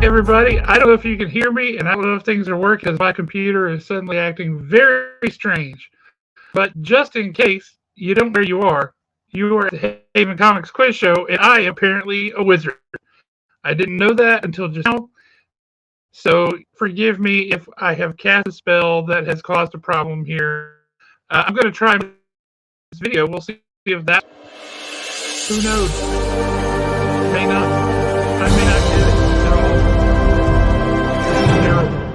everybody. I don't know if you can hear me, and I don't know if things are working because my computer is suddenly acting very strange. But just in case you don't know where you are at the Haven Comics Quiz Show, and I am apparently a wizard. I didn't know that until just now. So forgive me if I have cast a spell that has caused a problem here. I'm going to try this video. We'll see if that. Who knows? May not. I may not get it at all. Terrible.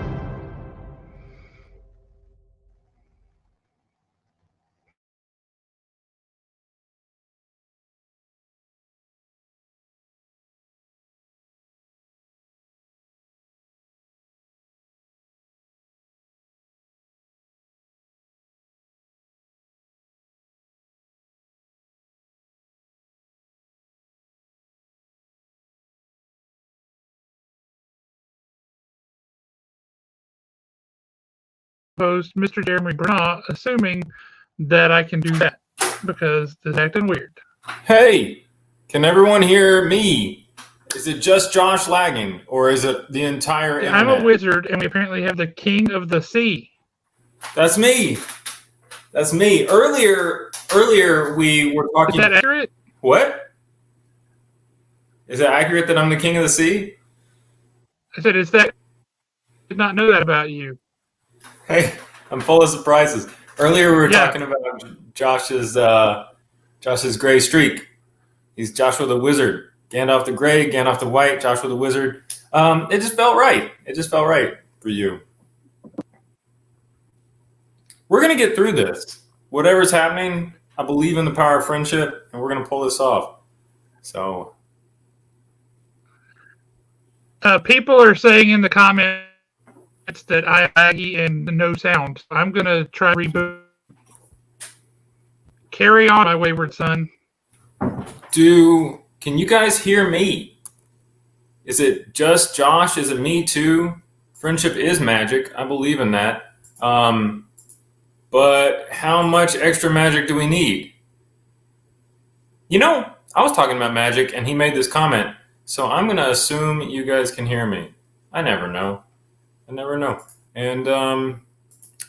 Host Mr. Jeremy Bernard, assuming that I can do that because this is acting weird. Hey, can everyone hear me? Is it just Josh lagging, or is it the entire internet? I'm a wizard, and we apparently have the King of the Sea. That's me. That's me. Earlier we were talking. Is that accurate? What? Is it accurate that I'm the King of the Sea? I said, is that? I did not know that about you. Hey, I'm full of surprises. Earlier we were talking about Josh's gray streak. He's Joshua the Wizard. Gandalf the Gray, Gandalf the White, Joshua the Wizard. It just felt right. It just felt right for you. We're going to get through this. Whatever's happening, I believe in the power of friendship, and we're going to pull this off. So, people are saying in the comments that I laggy and no sound. I'm going to try to reboot. Carry on, my wayward son. Can you guys hear me? Is it just Josh? Is it me too? Friendship is magic. I believe in that. But how much extra magic do we need? You know, I was talking about magic and he made this comment. So I'm going to assume you guys can hear me. I never know. And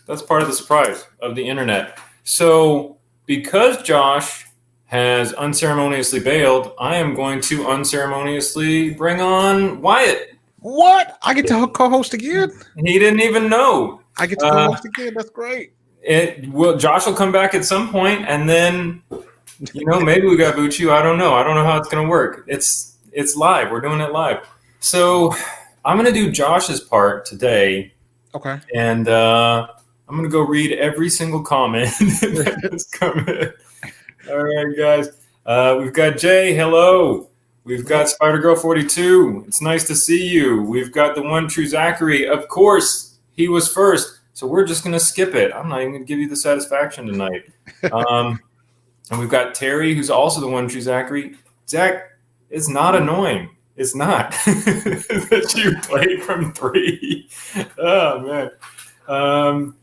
that's part of the surprise of the internet. So because Josh has unceremoniously bailed, I am going to unceremoniously bring on Wyatt. What? I get to co-host again? He didn't even know. I get to co-host again. That's great. Josh will come back at some point, and then, maybe we got boot you. I don't know. I don't know how it's going to work. It's live. We're doing it live. So I'm going to do Josh's part today. Okay. And I'm going to go read every single comment that has come in. All right, guys. We've got Jay. Hello. We've got Spider-Girl42. It's nice to see you. We've got the one true Zachary. Of course, he was first. So we're just going to skip it. I'm not even going to give you the satisfaction tonight. And we've got Terry, who's also the one true Zachary. Zach, it's not annoying. It's not that you played from 3. Oh, man.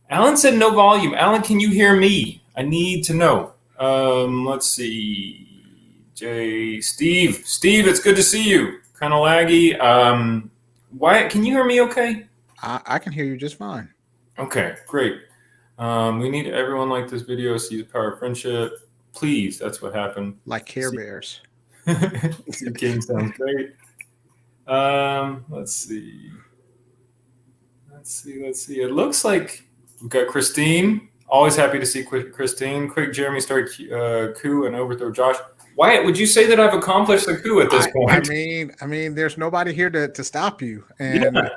Alan said no volume. Alan, can you hear me? I need to know. Let's see. Steve, it's good to see you. Kind of laggy. Wyatt, can you hear me okay? I can hear you just fine. Okay, great. We need everyone like this video, see the power of friendship. Please, that's what happened. Like Care Bears. King sounds great. Let's see. It looks like we've got Christine. Always happy to see Christine. Quick, Jeremy, start coup and overthrow Josh. Wyatt, would you say that I've accomplished the coup at this point? I mean, there's nobody here to stop you, and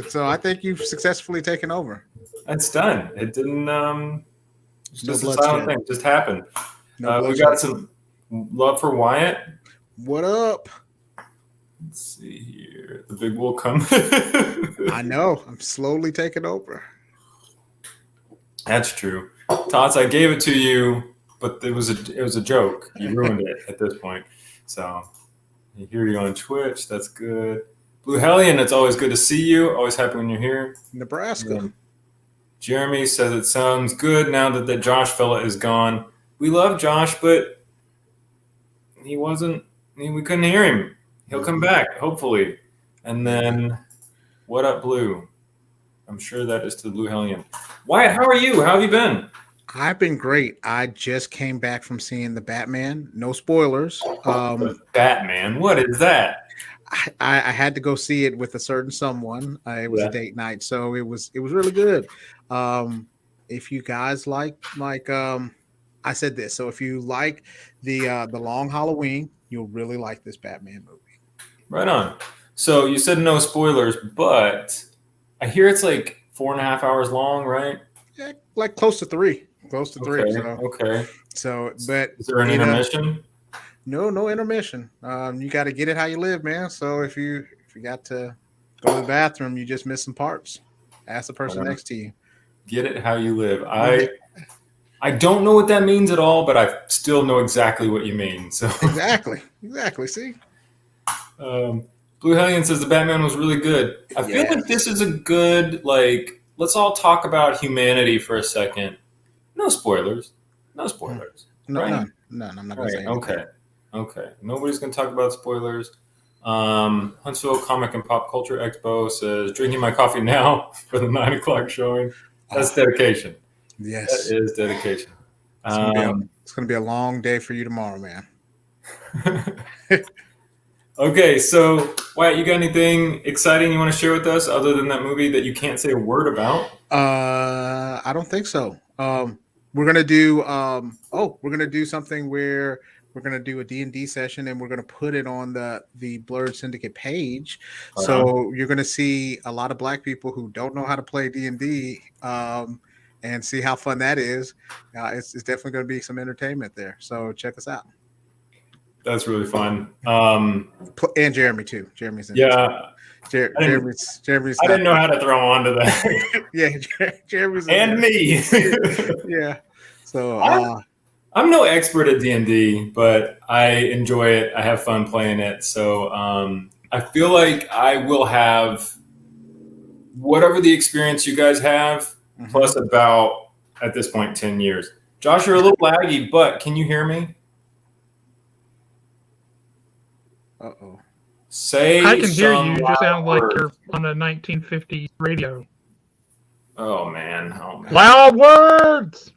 so I think you've successfully taken over. It's done. It didn't. It's just a silent thing. It just happened. We got some love for Wyatt. What up? Let's see here. The big will come. I know. I'm slowly taking over. That's true. Tots, I gave it to you, but it was a joke. You ruined it at this point. So I hear you on Twitch. That's good. Blue Hellion, it's always good to see you. Always happy when you're here. Nebraska. Jeremy says it sounds good now that the Josh fella is gone. We love Josh, but he wasn't. We couldn't hear him. He'll come back, hopefully. And then What Up Blue? I'm sure that is to the Blue Hellion. Wyatt, how are you? How have you been? I've been great. I just came back from seeing the Batman. No spoilers. The Batman. What is that? I had to go see it with a certain someone. It was a date night, so it was really good. If you guys like I said this, so if you like the Long Halloween, you'll really like this Batman movie. Right on. So you said no spoilers, but I hear it's like 4.5 hours long, right? Yeah, like close to three. Close to three. Okay. So, but is there an intermission? No intermission. You got to get it how you live, man. So if you got to go to the bathroom, you just miss some parts. Ask the person next to you. Get it how you live. I don't know what that means at all, but I still know exactly what you mean. So exactly. See, Blue Hellion says the Batman was really good. I feel like this is a good let's all talk about humanity for a second. No spoilers. No spoilers. None. I'm not going to say anything. Okay. Nobody's going to talk about spoilers. Huntsville Comic and Pop Culture Expo says, drinking my coffee now for the 9 o'clock showing. That's dedication. Yes. That is dedication. It's going to be a long day for you tomorrow, man. Okay, so Wyatt, you got anything exciting you want to share with us other than that movie that you can't say a word about? I don't think so. We're gonna do something where we're gonna do a D&D session, and we're gonna put it on the Blurred Syndicate page. So you're gonna see a lot of Black people who don't know how to play D&D, and see how fun that is. It's definitely gonna be some entertainment there. So check us out. That's really fun. And Jeremy too. Jeremy's in Jeremy's. I didn't know how to throw on to that. Yeah, Jeremy's and me. Yeah. So I'm no expert at D&D, but I enjoy it. I have fun playing it. So I feel like I will have whatever the experience you guys have, plus about at this point 10 years. Josh, you're a little laggy, but can you hear me? Uh-oh. I can hear you. You just sound like you're on a 1950s radio. Oh, man. Loud words!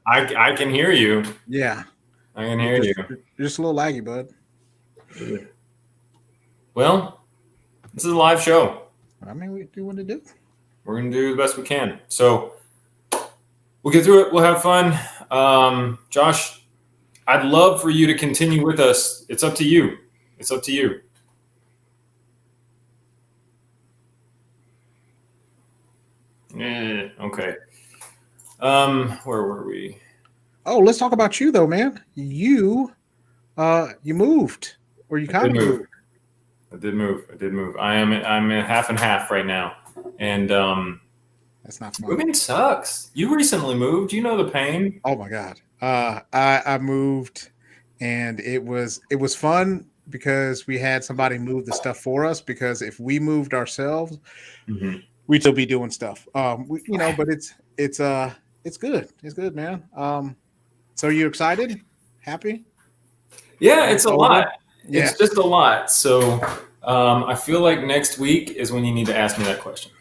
I can hear you. Yeah. I can hear you. You're just a little laggy, bud. Well, this is a live show. I mean, we do what to do. We're going to do the best we can. So we'll get through it. We'll have fun. Josh, I'd love for you to continue with us. It's up to you. It's up to you. Okay. Where were we? Oh, let's talk about you though, man. You moved, or you kind of moved. I did move. I'm in half and half right now, and that's not fun. Moving sucks. You recently moved. You know the pain. Oh my god. I moved, and it was fun because we had somebody move the stuff for us. Because if we moved ourselves, we'd still be doing stuff. But it's good. It's good, man. So you excited? Happy? Yeah, it's a lot. Yeah. It's just a lot. So I feel like next week is when you need to ask me that question.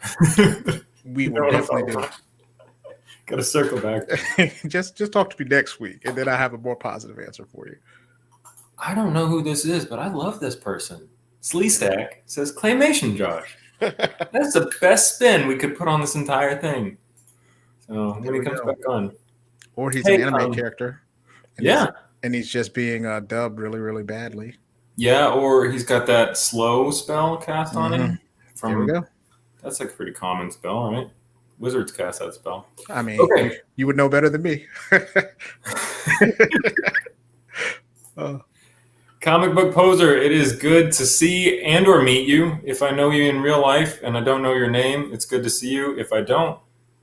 We will definitely do it. Got to circle back. just talk to me next week, and then I have a more positive answer for you. I don't know who this is, but I love this person. Sleestack says Claymation Josh. That's the best spin we could put on this entire thing. So when he comes back on. Or he's an anime character. And he's just being dubbed really, really badly. Yeah, or he's got that slow spell cast on him. There we go. That's like a pretty common spell, right? Wizards cast that spell. I mean, you would know better than me. Comic book poser, it is good to see and or meet you. If I know you in real life and I don't know your name, it's good to see you. If I don't,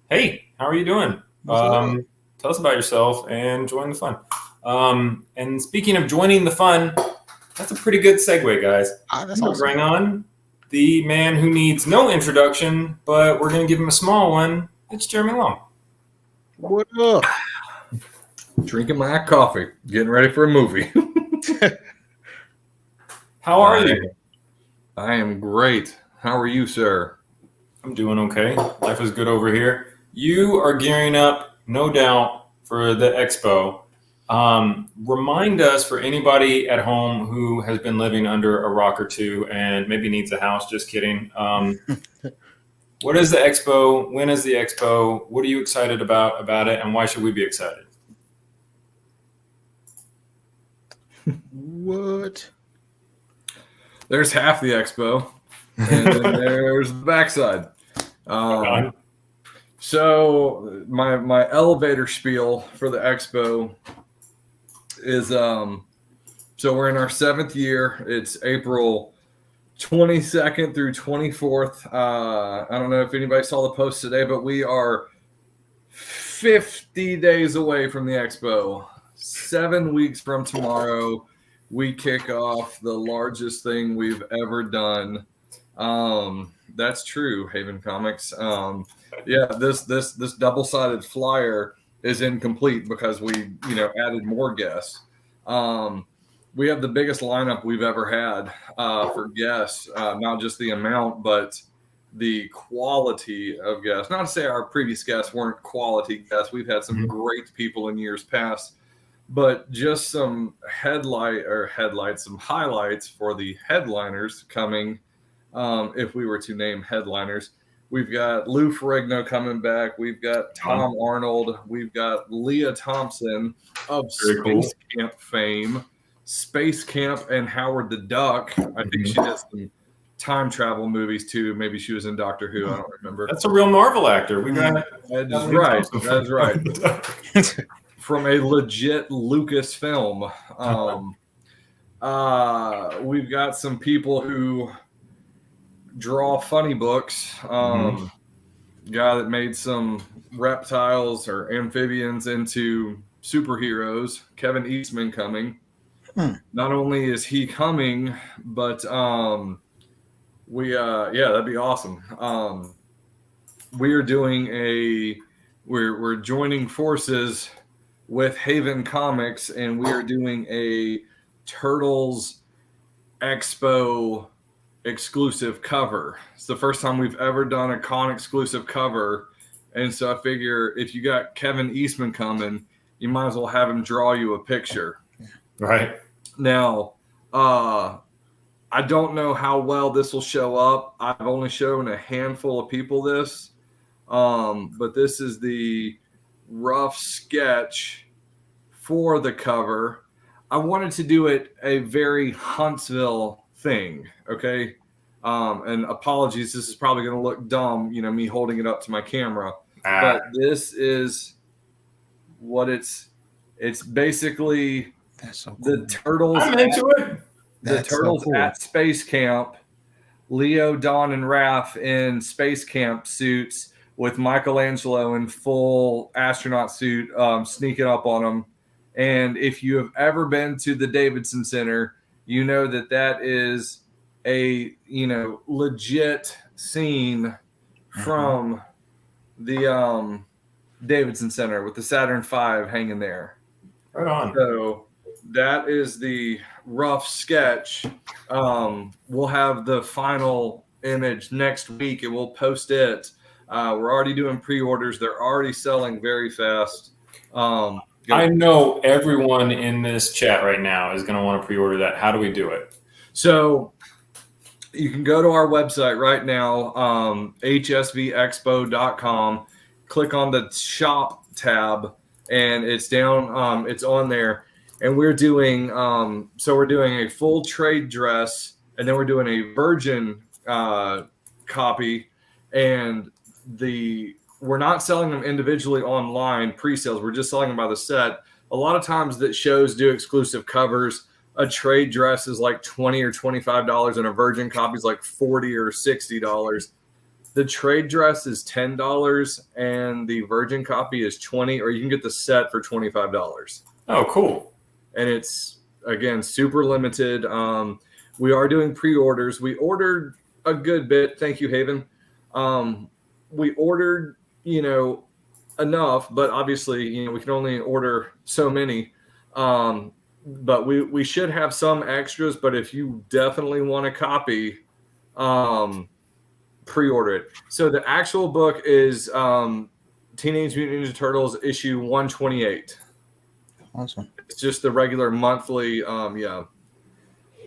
hey, how are you doing? Tell us about yourself and join the fun. And speaking of joining the fun, that's a pretty good segue, guys. That's awesome. Bring on the man who needs no introduction, but we're going to give him a small one. It's Jeremy Long. What up? Drinking my coffee, getting ready for a movie. How are you? I am great. How are you, sir? I'm doing okay. Life is good over here. You are gearing up, no doubt, for the expo. Remind us, for anybody at home who has been living under a rock or two and maybe needs a house, just kidding. What is the expo? When is the expo? What are you excited about it? And why should we be excited? What? There's half the expo, and then there's the backside. So my elevator spiel for the expo is so we're in our 7th year. It's April 22nd through 24th. I don't know if anybody saw the post today, but we are 50 days away from the expo. 7 weeks from tomorrow, we kick off the largest thing we've ever done. That's true, Haven Comics. This double-sided flyer is incomplete because we, added more guests. We have the biggest lineup we've ever had for guests, not just the amount, but the quality of guests. Not to say our previous guests weren't quality guests. We've had some great people in years past, but just some some highlights for the headliners coming. If we were to name headliners, we've got Lou Ferrigno coming back. We've got Tom Arnold. We've got Leah Thompson of Space Camp fame. Space Camp and Howard the Duck. I think she did some time travel movies too. Maybe she was in Doctor Who. I don't remember. That's a real Marvel actor. We got That's right. That's right. From a legit Lucas film. We've got some people who draw funny books. Guy that made some reptiles or amphibians into superheroes. Kevin Eastman coming. Not only is he coming, but that'd be awesome. We're joining forces with Haven Comics, and we are doing a Turtles Expo exclusive cover. It's the first time we've ever done a con exclusive cover, and so I figure if you got Kevin Eastman coming, you might as well have him draw you a picture. Right. Now, I don't know how well this will show up. I've only shown a handful of people this, but this is the rough sketch for the cover. I wanted to do it a very Huntsville thing, okay? And apologies, this is probably going to look dumb, me holding it up to my camera. But this is what it's basically... That's so cool. The turtles. I'm into it. The turtles so cool. At Space Camp. Leo, Don, and Raph in Space Camp suits with Michelangelo in full astronaut suit sneaking up on them. And if you have ever been to the Davidson Center, you know that is a legit scene from the Davidson Center with the Saturn V hanging there. Right on. So that is the rough sketch. We'll have the final image next week and we'll post it. We're already doing pre-orders. They're already selling very fast. I know everyone in this chat right now is going to want to pre-order that. How do we do it? So you can go to our website right now, hsvexpo.com, click on the shop tab, and it's down. It's on there. And we're doing we're doing a full trade dress, and then we're doing a virgin copy, and we're not selling them individually online pre-sales. We're just selling them by the set. A lot of times that shows do exclusive covers. A trade dress is like $20 or $25, and a virgin copy is like $40 or $60. The trade dress is $10, and the virgin copy is $20, or you can get the set for $25. Oh, cool. And it's, again, super limited. We are doing pre-orders. We ordered a good bit. Thank you, Haven. We ordered, enough, but obviously, we can only order so many. But we should have some extras. But if you definitely want a copy, pre-order it. So the actual book is Teenage Mutant Ninja Turtles issue 128. Awesome. It's just the regular monthly.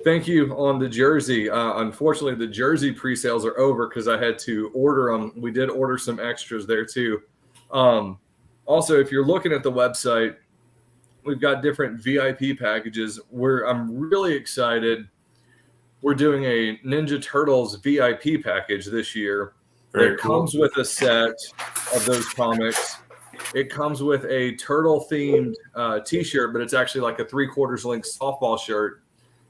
Thank you on the jersey. Unfortunately, the jersey pre-sales are over because I had to order them. We did order some extras there too. Also, if you're looking at the website, we've got different VIP packages where I'm really excited. We're doing a Ninja Turtles VIP package this year. Very It cool. comes with a set of those comics. It comes with a turtle-themed T-shirt, but it's actually like a 3/4 length softball shirt.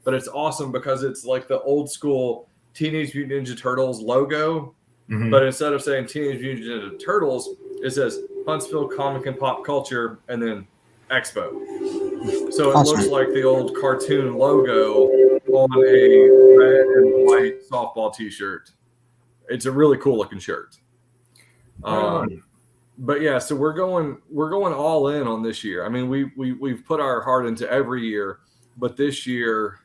But it's awesome because it's like the old school Teenage Mutant Ninja Turtles logo. Mhm. But instead of saying Teenage Mutant Ninja Turtles, it says Huntsville Comic and Pop Culture and then Expo. So it Awesome. looks like the old cartoon logo on a red and white softball T-shirt. It's a really cool looking shirt. But yeah, so we're going all in on this year. I mean, we've put our heart into every year, but this year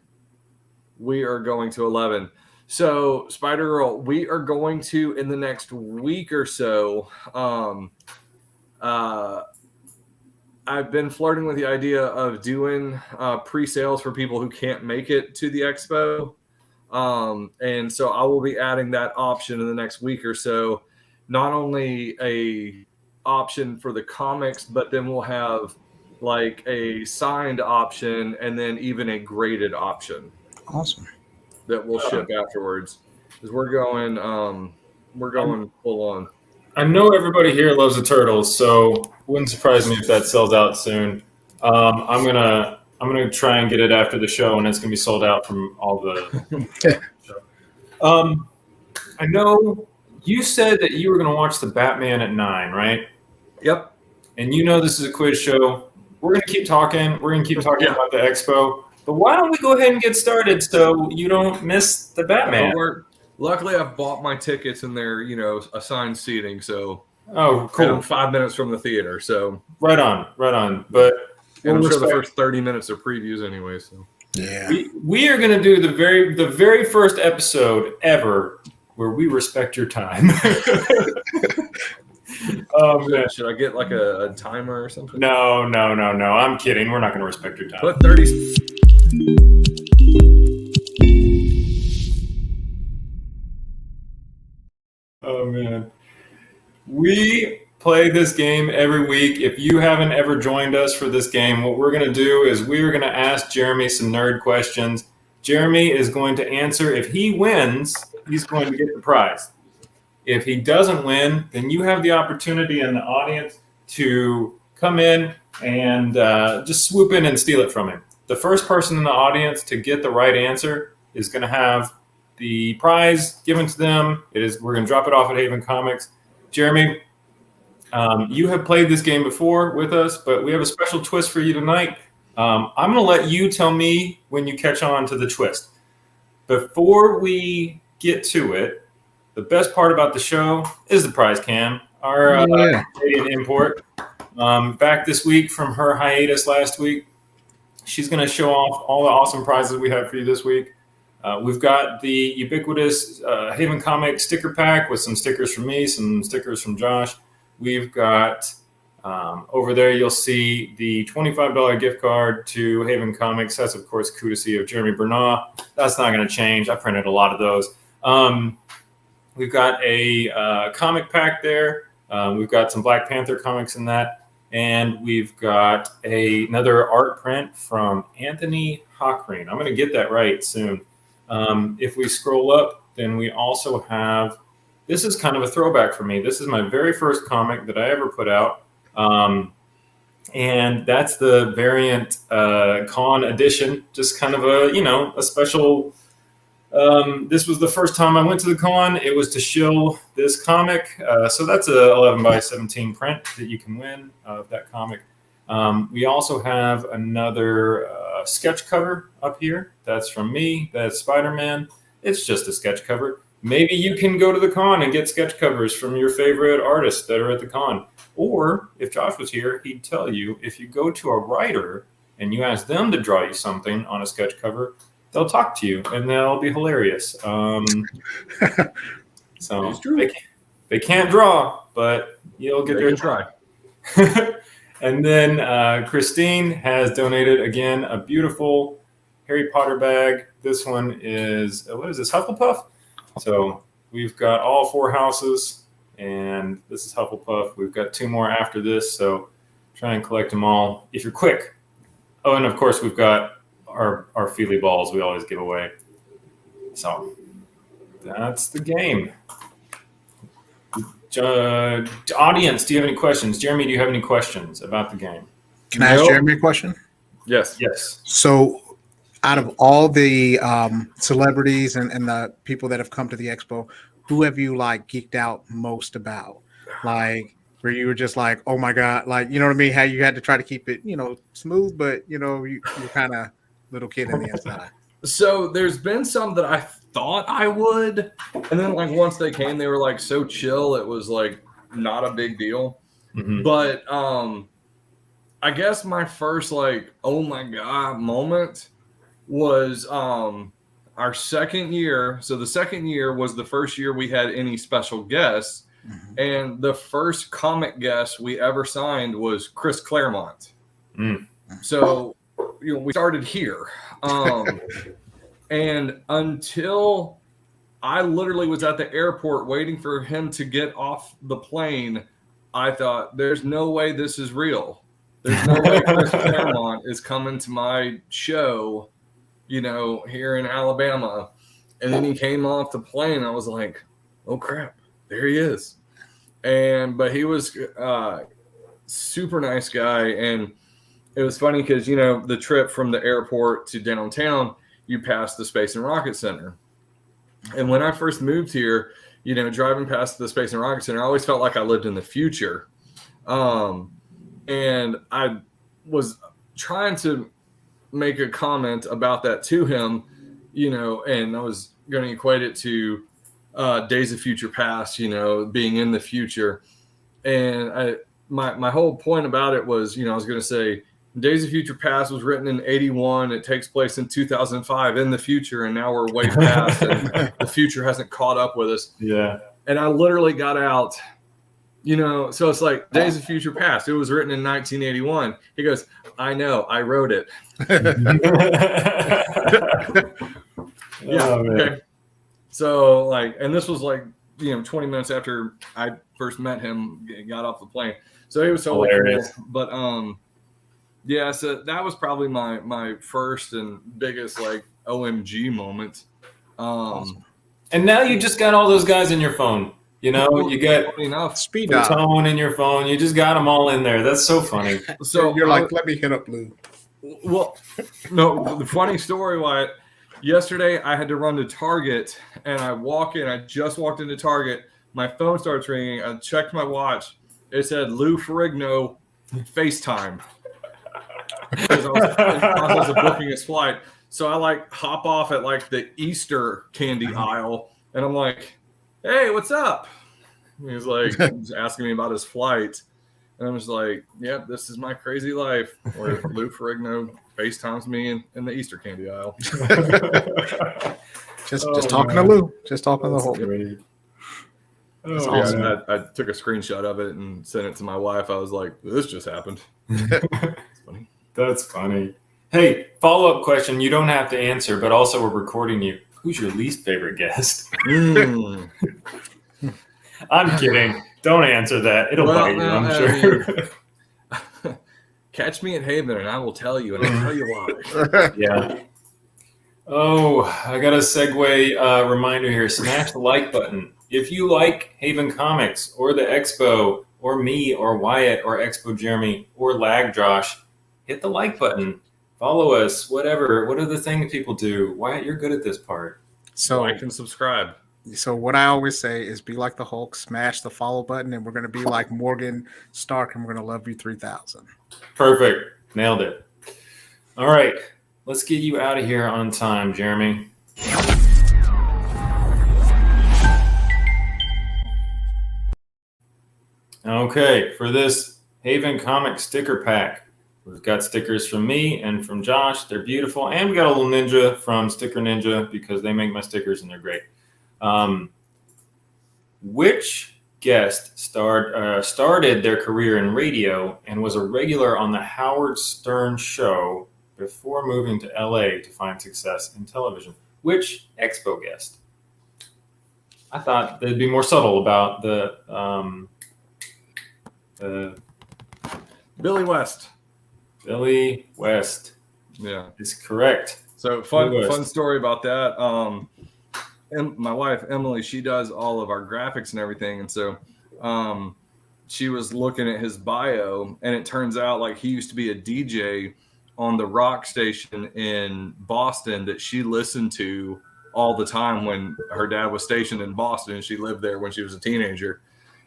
we are going to 11. So Spider-Girl, we are going to in the next week or so. I've been flirting with the idea of doing pre-sales for people who can't make it to the expo. And so I will be adding that option in the next week or so. Not only a option for the comics, but then we'll have like a signed option and then even a graded option. Awesome. That we'll ship afterwards. Because we're going full on. I know everybody here loves the Turtles, so wouldn't surprise me if that sells out soon. I'm gonna try and get it after the show, and it's gonna be sold out from all the. I know you said that you were gonna watch the Batman at 9, right? Yep. And you know this is a quiz show. We're gonna keep talking. We're gonna keep talking about the expo. But why don't we go ahead and get started so you don't miss the Batman? Luckily, I've bought my tickets and they're, assigned seating. So Oh, cool. I'm 5 minutes from the theater. So right on. But and I'm sure the first 30 minutes are previews anyway. So yeah, we are going to do the very first episode ever where we respect your time. Should I get like a timer or something? No. I'm kidding. We're not going to respect your time. Put 30. Oh man, we play this game every week. If you haven't ever joined us for this game, what we're going to do is we're going to ask Jeremy some nerd questions. Jeremy is going to answer. If he wins, he's going to get the prize. If he doesn't win, then you have the opportunity in the audience to come in and just swoop in and steal it from him. The first person in the audience to get the right answer is going to have the prize given to them. We're going to drop it off at Haven Comics. Jeremy, you have played this game before with us, but we have a special twist for you tonight. I'm going to let you tell me when you catch on to the twist. Before we get to it, the best part about the show is the prize cam, our Canadian import. Back this week from her hiatus last week. She's going to show off all the awesome prizes we have for you this week. We've got the ubiquitous Haven Comics sticker pack with some stickers from me, some stickers from Josh. We've got over there, you'll see the $25 gift card to Haven Comics. That's, of course, courtesy of Jeremy Bernard. That's not going to change. I printed a lot of those. We've got a comic pack there. We've got some Black Panther comics in that. And we've got another art print from Anthony Hockreen. I'm going to get that right soon. If we scroll up, then we also have, this is kind of a throwback for me. This is my very first comic that I ever put out. And that's the variant con edition, just kind of a special. This was the first time I went to the con. It was to shill this comic. So that's a 11x17 print that you can win of that comic. We also have another sketch cover up here. That's from me. That's Spider-Man. It's just a sketch cover. Maybe you can go to the con and get sketch covers from your favorite artists that are at the con. Or if Josh was here, he'd tell you if you go to a writer and you ask them to draw you something on a sketch cover, they'll talk to you and they'll be hilarious. So they can't draw, but you'll get there. Try. And then Christine has donated again a beautiful Harry Potter bag. This one is what is this, Hufflepuff? So we've got all 4 houses, and this is Hufflepuff. We've got 2 more after this, so try and collect them all if you're quick. Oh, and of course we've got our Feely balls we always give away. So that's the game. Audience, do you have any questions? Jeremy, do you have any questions about the game? Can I ask Jeremy a question? Yes. So out of all the celebrities and the people that have come to the expo, who have you like geeked out most about? Like where you were just like, oh my God, like, you know what I mean? How you had to try to keep it, smooth, but you're kind of little kid in the inside. So there's been some that I thought I would, and then like once they came, they were like so chill, it was like not a big deal. Mm-hmm. But I guess my first like oh my God moment was our second year. So the second year was the first year we had any special guests, and the first comic guest we ever signed was Chris Claremont. So we started here. And until I literally was at the airport waiting for him to get off the plane, I thought, there's no way this is real. There's no way Chris Claremont is coming to my show, here in Alabama. And then he came off the plane. I was like, oh, crap, there he is. But he was super nice guy. And it was funny because, the trip from the airport to downtown, you pass the Space and Rocket Center. And when I first moved here, driving past the Space and Rocket Center, I always felt like I lived in the future. And I was trying to make a comment about that to him, and I was going to equate it to Days of Future Past, being in the future. And my whole point about it was, I was going to say, Days of Future Past was written in 1981. It takes place in 2005 in the future, and now we're way past, and the future hasn't caught up with us. Yeah. And I literally got out, so it's like Days of Future Past. It was written in 1981. He goes, I know, I wrote it. Okay. So and this was 20 minutes after I first met him, got off the plane. So it was totally hilarious. Cool. But, yeah, so that was probably my first and biggest OMG moment. Awesome. And now you just got all those guys in your phone. You get enough speed tone in your phone. You just got them all in there. That's so funny. So you're like, let me hit up Lou. Well, no, the funny story, Wyatt. Yesterday I had to run to Target, and I walk in. I just walked into Target. My phone starts ringing. I checked my watch. It said Lou Ferrigno FaceTime. Because I was in the process of booking his flight. So I hop off at the Easter candy aisle, and I'm like, hey, what's up? And he's he's asking me about his flight. And I'm just like, yep, this is my crazy life where Lou Ferrigno FaceTimes me in the Easter candy aisle. just talking to Lou. Just talking to the whole. Oh, awesome. Yeah, I took a screenshot of it and sent it to my wife. I was like, this just happened. It's funny. That's funny. Hey, follow-up question. You don't have to answer, but also we're recording you. Who's your least favorite guest? I'm kidding. Don't answer that. It'll bite you, I'm sure. Catch me at Haven and I will tell you, and I'll tell you why. Yeah. Oh, I got a segue reminder here. Smash the like button. If you like Haven Comics or the Expo or me or Wyatt or Expo Jeremy or Lag Josh, hit the like button. Follow us, whatever. What are the things people do? Wyatt, you're good at this part. So like and subscribe. So what I always say is be like the Hulk, smash the follow button, and we're going to be like Morgan Stark, and we're going to love you 3,000. Perfect. Nailed it. All right. Let's get you out of here on time, Jeremy. Okay. For this Haven Comics sticker pack, We've got stickers from me and from Josh. They're beautiful. And we got a little ninja from Sticker Ninja because they make my stickers and they're great. Which guest started their career in radio and was a regular on the Howard Stern show before moving to LA to find success in television? Which Expo guest? I thought they'd be more subtle about the Billy West. Billy West. Yeah, is correct. So fun story about that. And my wife Emily, she does all of our graphics and everything, and so she was looking at his bio, and it turns out like he used to be a DJ on the rock station in Boston that she listened to all the time when her dad was stationed in Boston, and she lived there when she was a teenager.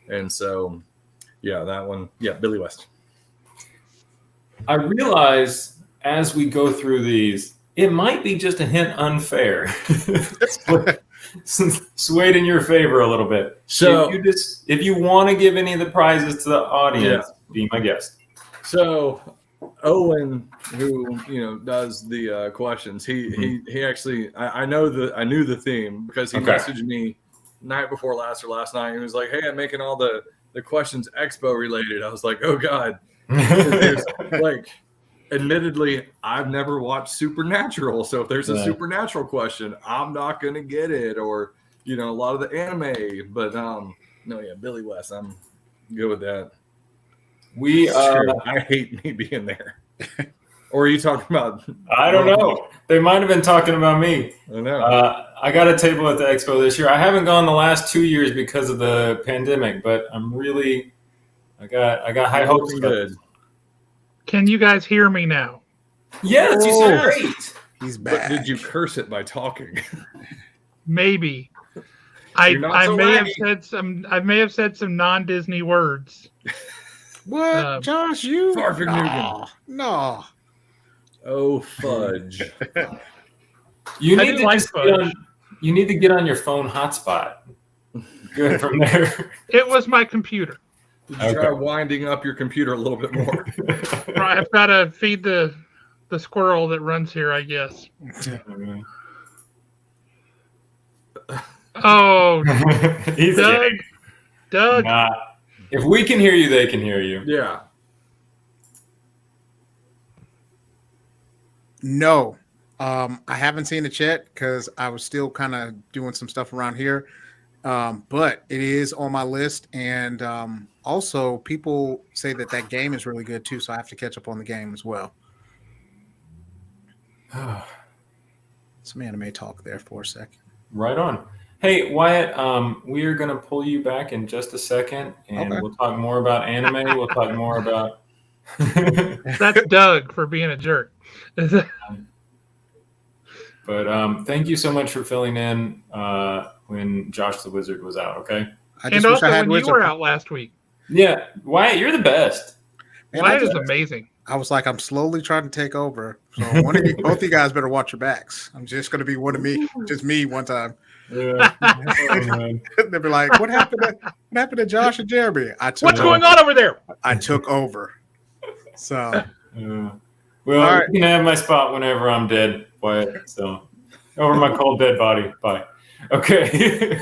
And so, yeah, that one, yeah, Billy West. I realize as we go through these, it might be just a hint unfair. Swayed in your favor a little bit. So if you want to give any of the prizes to the audience, be my guest. So Owen, who does the questions, he actually I knew the theme because he messaged me night before last or last night. He was like, "Hey, I'm making all the questions Expo related." I was like, "Oh God." Like, admittedly, I've never watched Supernatural, so if there's a Supernatural question, I'm not gonna get it, or a lot of the anime. But Billy West, I'm good with that. I hate me being there. Or are you talking about? I don't know. They might have been talking about me. I know. I got a table at the expo this year. I haven't gone the last 2 years because of the pandemic, but I'm really. I got high hopes. Good. Can you guys hear me now? Yes, you sound great. He's back. But did you curse it by talking? Maybe. I may have said some non-Disney words. What, Josh? You? No. Oh, fudge. You need to get on your phone hotspot. Good from there. It was my computer. Did you try winding up your computer a little bit more? I've got to feed the squirrel that runs here, I guess. Oh, Doug. Nah. If we can hear you, they can hear you. Yeah. No. I haven't seen the chat because I was still kind of doing some stuff around here. But it is on my list. And also, people say that game is really good, too. So I have to catch up on the game as well. Some anime talk there for a second. Right on. Hey, Wyatt, we are going to pull you back in just a second, and we'll talk more about anime. We'll talk more about... That's Doug for being a jerk. But thank you so much for filling in when Josh the Wizard was out, okay? And also when you were out last week. Yeah, Wyatt, you're the best. Wyatt is amazing. I was like, I'm slowly trying to take over. So both of you guys better watch your backs. I'm just going to be just me one time. Yeah. They'll be like, what happened to Josh and Jeremy? What's going on over there? I took over. So, well, you can have my spot whenever I'm dead, Wyatt. So, over my cold dead body. Bye. Okay.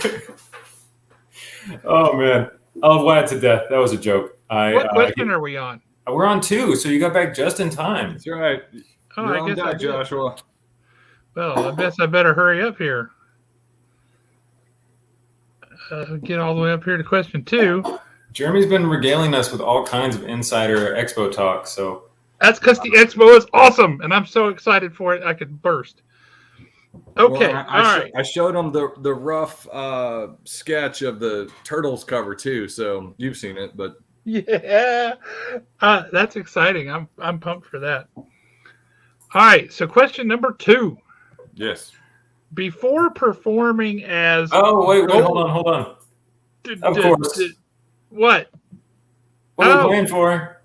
Oh man, I love Wyatt to death. That was a joke. What question are we on? We're on 2, so you got back just in time. That's right. I guess I did. Joshua. Well, I guess I better hurry up here. Get all the way up here to question 2. Jeremy's been regaling us with all kinds of insider expo talk, so that's because the expo is awesome, and I'm so excited for it I could burst. Okay, well, all right. I showed them the rough sketch of the Turtles cover too, so you've seen it, but yeah, that's exciting. I'm pumped for that. All right, so question number 2. Yes. Before performing as wait, hold on. Of course. What? What are we playing for?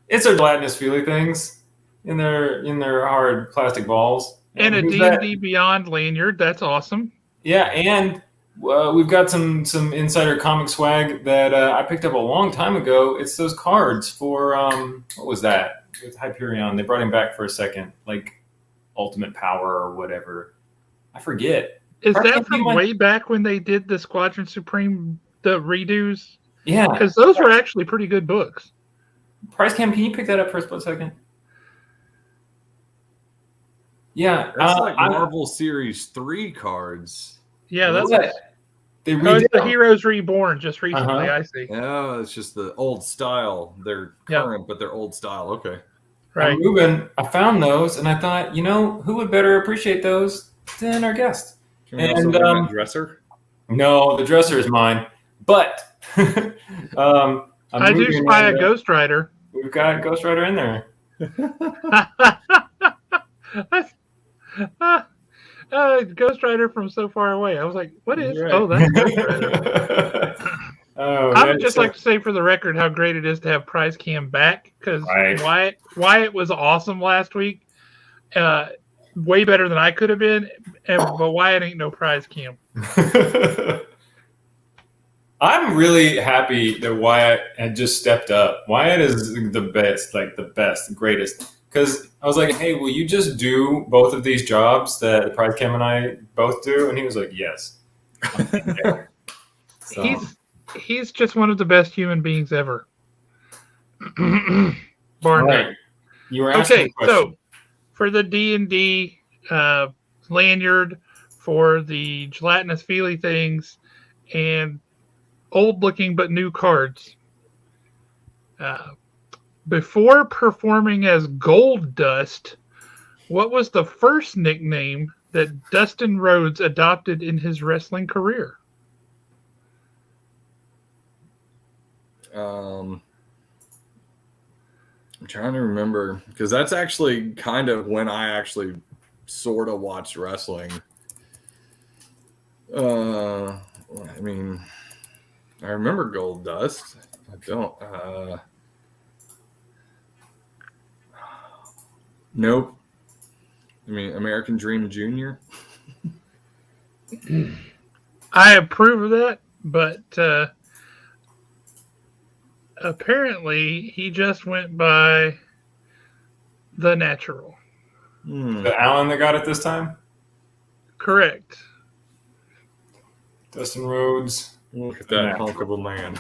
It's our gelatinous feely things in their hard plastic balls. And a D&D Beyond lanyard. That's awesome. Yeah, and we've got some insider comic swag that I picked up a long time ago. It's those cards for what was that? With Hyperion. They brought him back for a second, like Ultimate Power or whatever. I forget. Is that from way back when they did the Squadron Supreme, the redos? Yeah. Because those were actually pretty good books. Price Cam, can you pick that up for a split second? Yeah. That's like Marvel Series 3 cards. Yeah, that's they it's the Heroes Reborn just recently, I see. Yeah, it's just the old style. They're current, but they're old style. Okay. Right. I found those, and I thought, who would better appreciate those than our guest? Can we also bring that dresser? No, the dresser is mine. But I do spy a Ghost Rider. We've got Ghost Rider in there. Ghost Rider from so far away. I was like, what is? Right. Oh, that's Ghost Rider. I would just like to say for the record how great it is to have Price Cam back, because Wyatt was awesome last week. Way better than I could have been, but Wyatt ain't no Price Cam. I'm really happy that Wyatt had just stepped up. Wyatt is the best, like the best, the greatest. Because I was like, hey, will you just do both of these jobs that Price Cam and I both do? And he was like, yes. So. He's just one of the best human beings ever. Bar none. You were asking a question. So for the D&D lanyard, for the gelatinous feely things, and old-looking but new cards, before performing as Gold Dust, what was the first nickname that Dustin Rhodes adopted in his wrestling career? I'm trying to remember, because that's actually kind of when I actually sort of watched wrestling. I mean, I remember Gold Dust. I don't. Nope. I mean, American Dream Jr. I approve of that, but apparently he just went by The Natural. The Alan that got it this time? Correct. Dustin Rhodes. Look at that hunk of a man.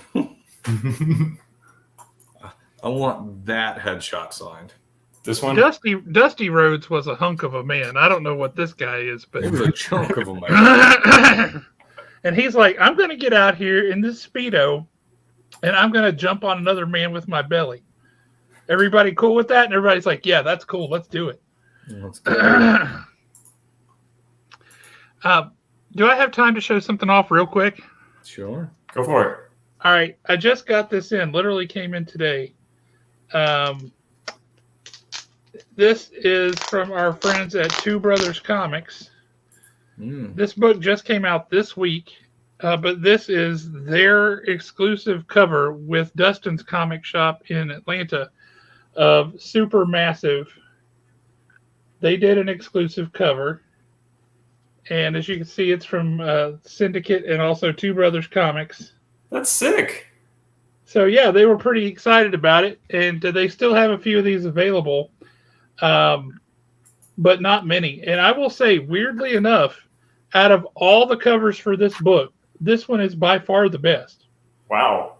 I want that headshot signed. This one? Dusty Rhodes was a hunk of a man. I don't know what this guy is, but he was a chunk of a man. And he's like, I'm going to get out here in this Speedo, and I'm going to jump on another man with my belly. Everybody cool with that? And everybody's like, yeah, that's cool. Let's do it. Let's go. Do I have time to show something off real quick? Sure. Go for it. All right. I just got this in. Literally came in today. This is from our friends at Two Brothers Comics. This book just came out this week, but this is their exclusive cover with Dustin's comic shop in Atlanta of Supermassive. They did an exclusive cover, and as you can see, it's from Syndicate and also Two Brothers Comics. That's sick. So, yeah, they were pretty excited about it, and they still have a few of these available. But not many. And I will say, weirdly enough, out of all the covers for this book, this one is by far the best. Wow.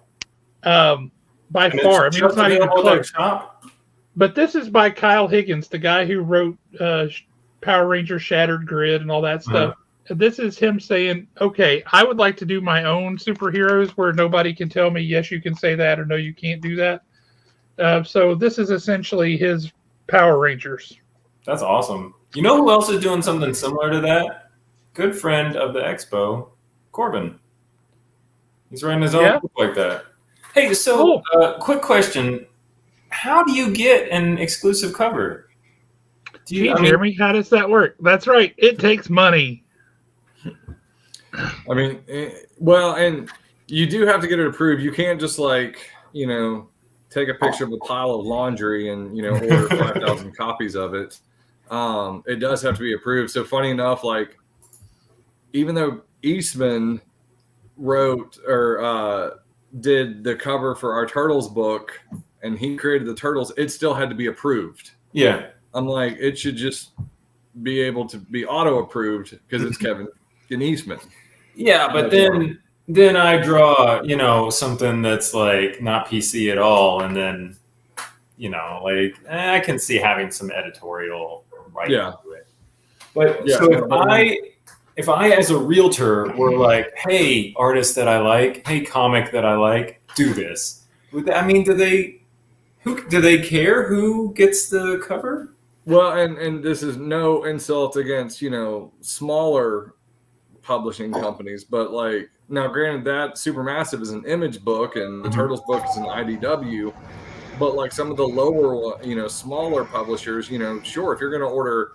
By far. I mean, it's not even close. Shop? But this is by Kyle Higgins, the guy who wrote Power Rangers Shattered Grid and all that stuff. This is him saying, okay, I would like to do my own superheroes where nobody can tell me, yes, you can say that, or no, you can't do that. So this is essentially his Power Rangers. That's awesome. You know who else is doing something similar to that? Good friend of the Expo, Corbin. He's writing his own book like that. Hey, so quick question. How do you get an exclusive cover? Jeremy, how does that work? That's right. It takes money. I mean, well, and you do have to get it approved. You can't just take a picture of a pile of laundry and, order 5,000 copies of it. It does have to be approved. So funny enough, even though Eastman wrote or did the cover for our Turtles book, and he created the Turtles, it still had to be approved. Yeah. I'm like, it should just be able to be auto approved because it's Kevin Eastman. Yeah, but then I draw, something that's like not PC at all, and then, I can see having some editorial right to it. But so if I as a realtor were like, hey, artist that I like, hey, comic that I like, do this. Do they care who gets the cover? Well, and this is no insult against, smaller publishing companies, but like, now granted that Supermassive is an Image book and the Turtles book is an IDW, but like some of the lower, smaller publishers, sure, if you're going to order,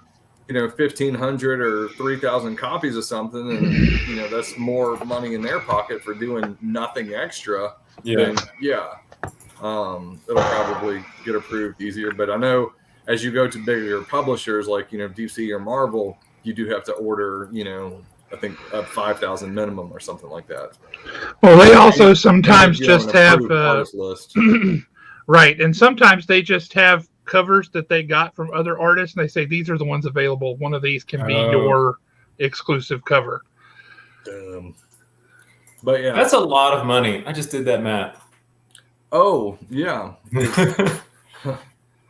1,500 or 3,000 copies of something, and that's more money in their pocket for doing nothing extra. Then it'll probably get approved easier. But I know as you go to bigger publishers like DC or Marvel, you do have to order, I think 5,000 minimum or something like that. Well, they also sometimes just have list. Right, and sometimes they just have covers that they got from other artists, and they say these are the ones available. One of these can be your exclusive cover. But yeah, that's a lot of money. I just did that math. Oh yeah.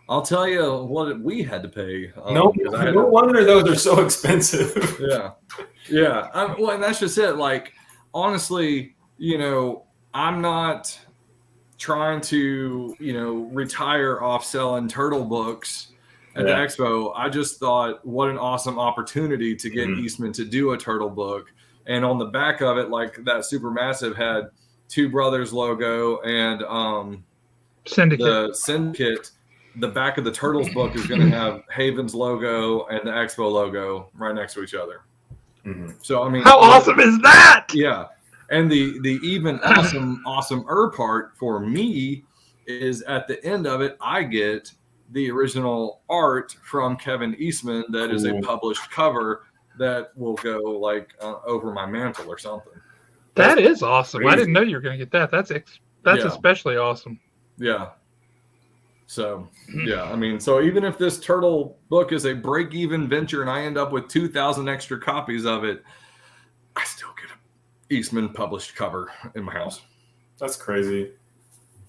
I'll tell you what we had to pay. No wonder those are so expensive. Yeah. Well, and that's just it. Like, honestly, I'm not trying to, retire off selling turtle books at the expo. I just thought, what an awesome opportunity to get Eastman to do a turtle book. And on the back of it, like that Supermassive had Two Brothers logo and Syndicate. The Syndicate. The back of the Turtles book is going to have Haven's logo and the Expo logo right next to each other. Mm-hmm. So, I mean, how awesome is that? Yeah. And the even awesomer part for me is at the end of it, I get the original art from Kevin Eastman that is a published cover that will go like over my mantle or something. That is awesome. Crazy. I didn't know you were going to get that. That's especially awesome. Yeah. So, yeah, I mean, so even if this turtle book is a break-even venture and I end up with 2,000 extra copies of it, I still get an Eastman published cover in my house. That's crazy.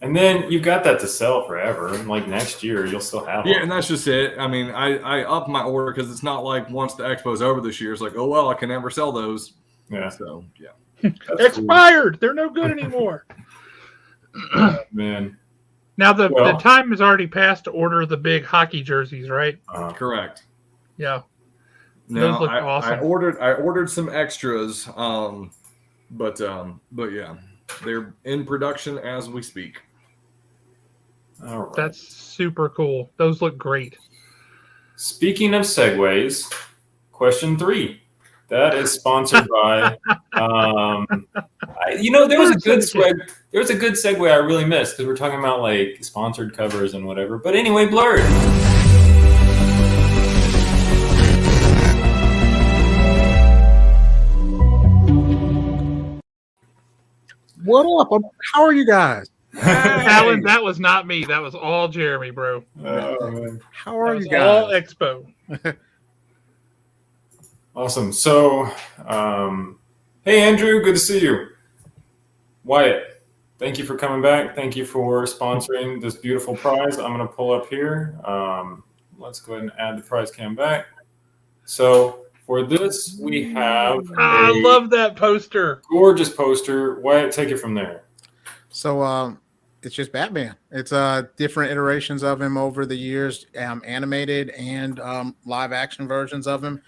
And then you've got that to sell forever. Like next year, you'll still have it. Yeah, one. and that's just it. I mean, I up my order because it's not like once the expo's over this year, it's like, oh, well, I can never sell those. Yeah. So, yeah. Expired. Cool. They're no good anymore. Man. Now, the time has already passed to order the big hockey jerseys, right? Correct. Yeah. Those look awesome. I ordered some extras, but yeah, they're in production as we speak. All right. That's super cool. Those look great. Speaking of segues, question 3. That is sponsored by. There was a good segue. There was a good segue I really missed because we're talking about like sponsored covers and whatever. But anyway, Blurred. What up? How are you guys? Alan, that was not me. That was all Jeremy, bro. How are you guys? All Expo. Awesome. So, hey, Andrew, good to see you. Wyatt, thank you for coming back. Thank you for sponsoring this beautiful prize. I'm going to pull up here. Let's go ahead and add the prize cam back. So, for this, we have I love that poster. Gorgeous poster. Wyatt, take it from there. So, it's just Batman. It's different iterations of him over the years, animated and live action versions of him.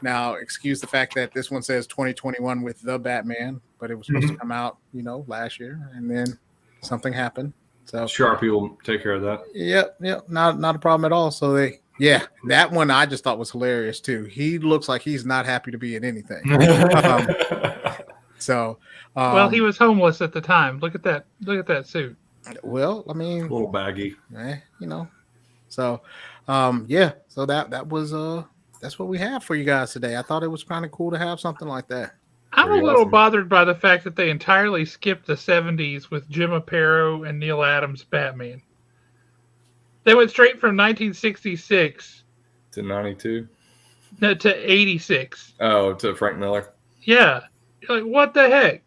Now, excuse the fact that this one says 2021 with the Batman, but it was supposed to come out, last year, and then something happened. So Sharpie will take care of that. Yep, not a problem at all. So that one I just thought was hilarious too. He looks like he's not happy to be in anything. Well, he was homeless at the time. Look at that. Look at that suit. Well, I mean, a little baggy. So, So that that's what we have for you guys today. I thought it was kind of cool to have something like that. I'm Pretty a little awesome. bothered by the fact that they entirely skipped the 70s with Jim Aparo and Neil Adams Batman. They went straight from 1966 To 92. to 86. Oh, to Frank Miller. Yeah. You're like, what the heck?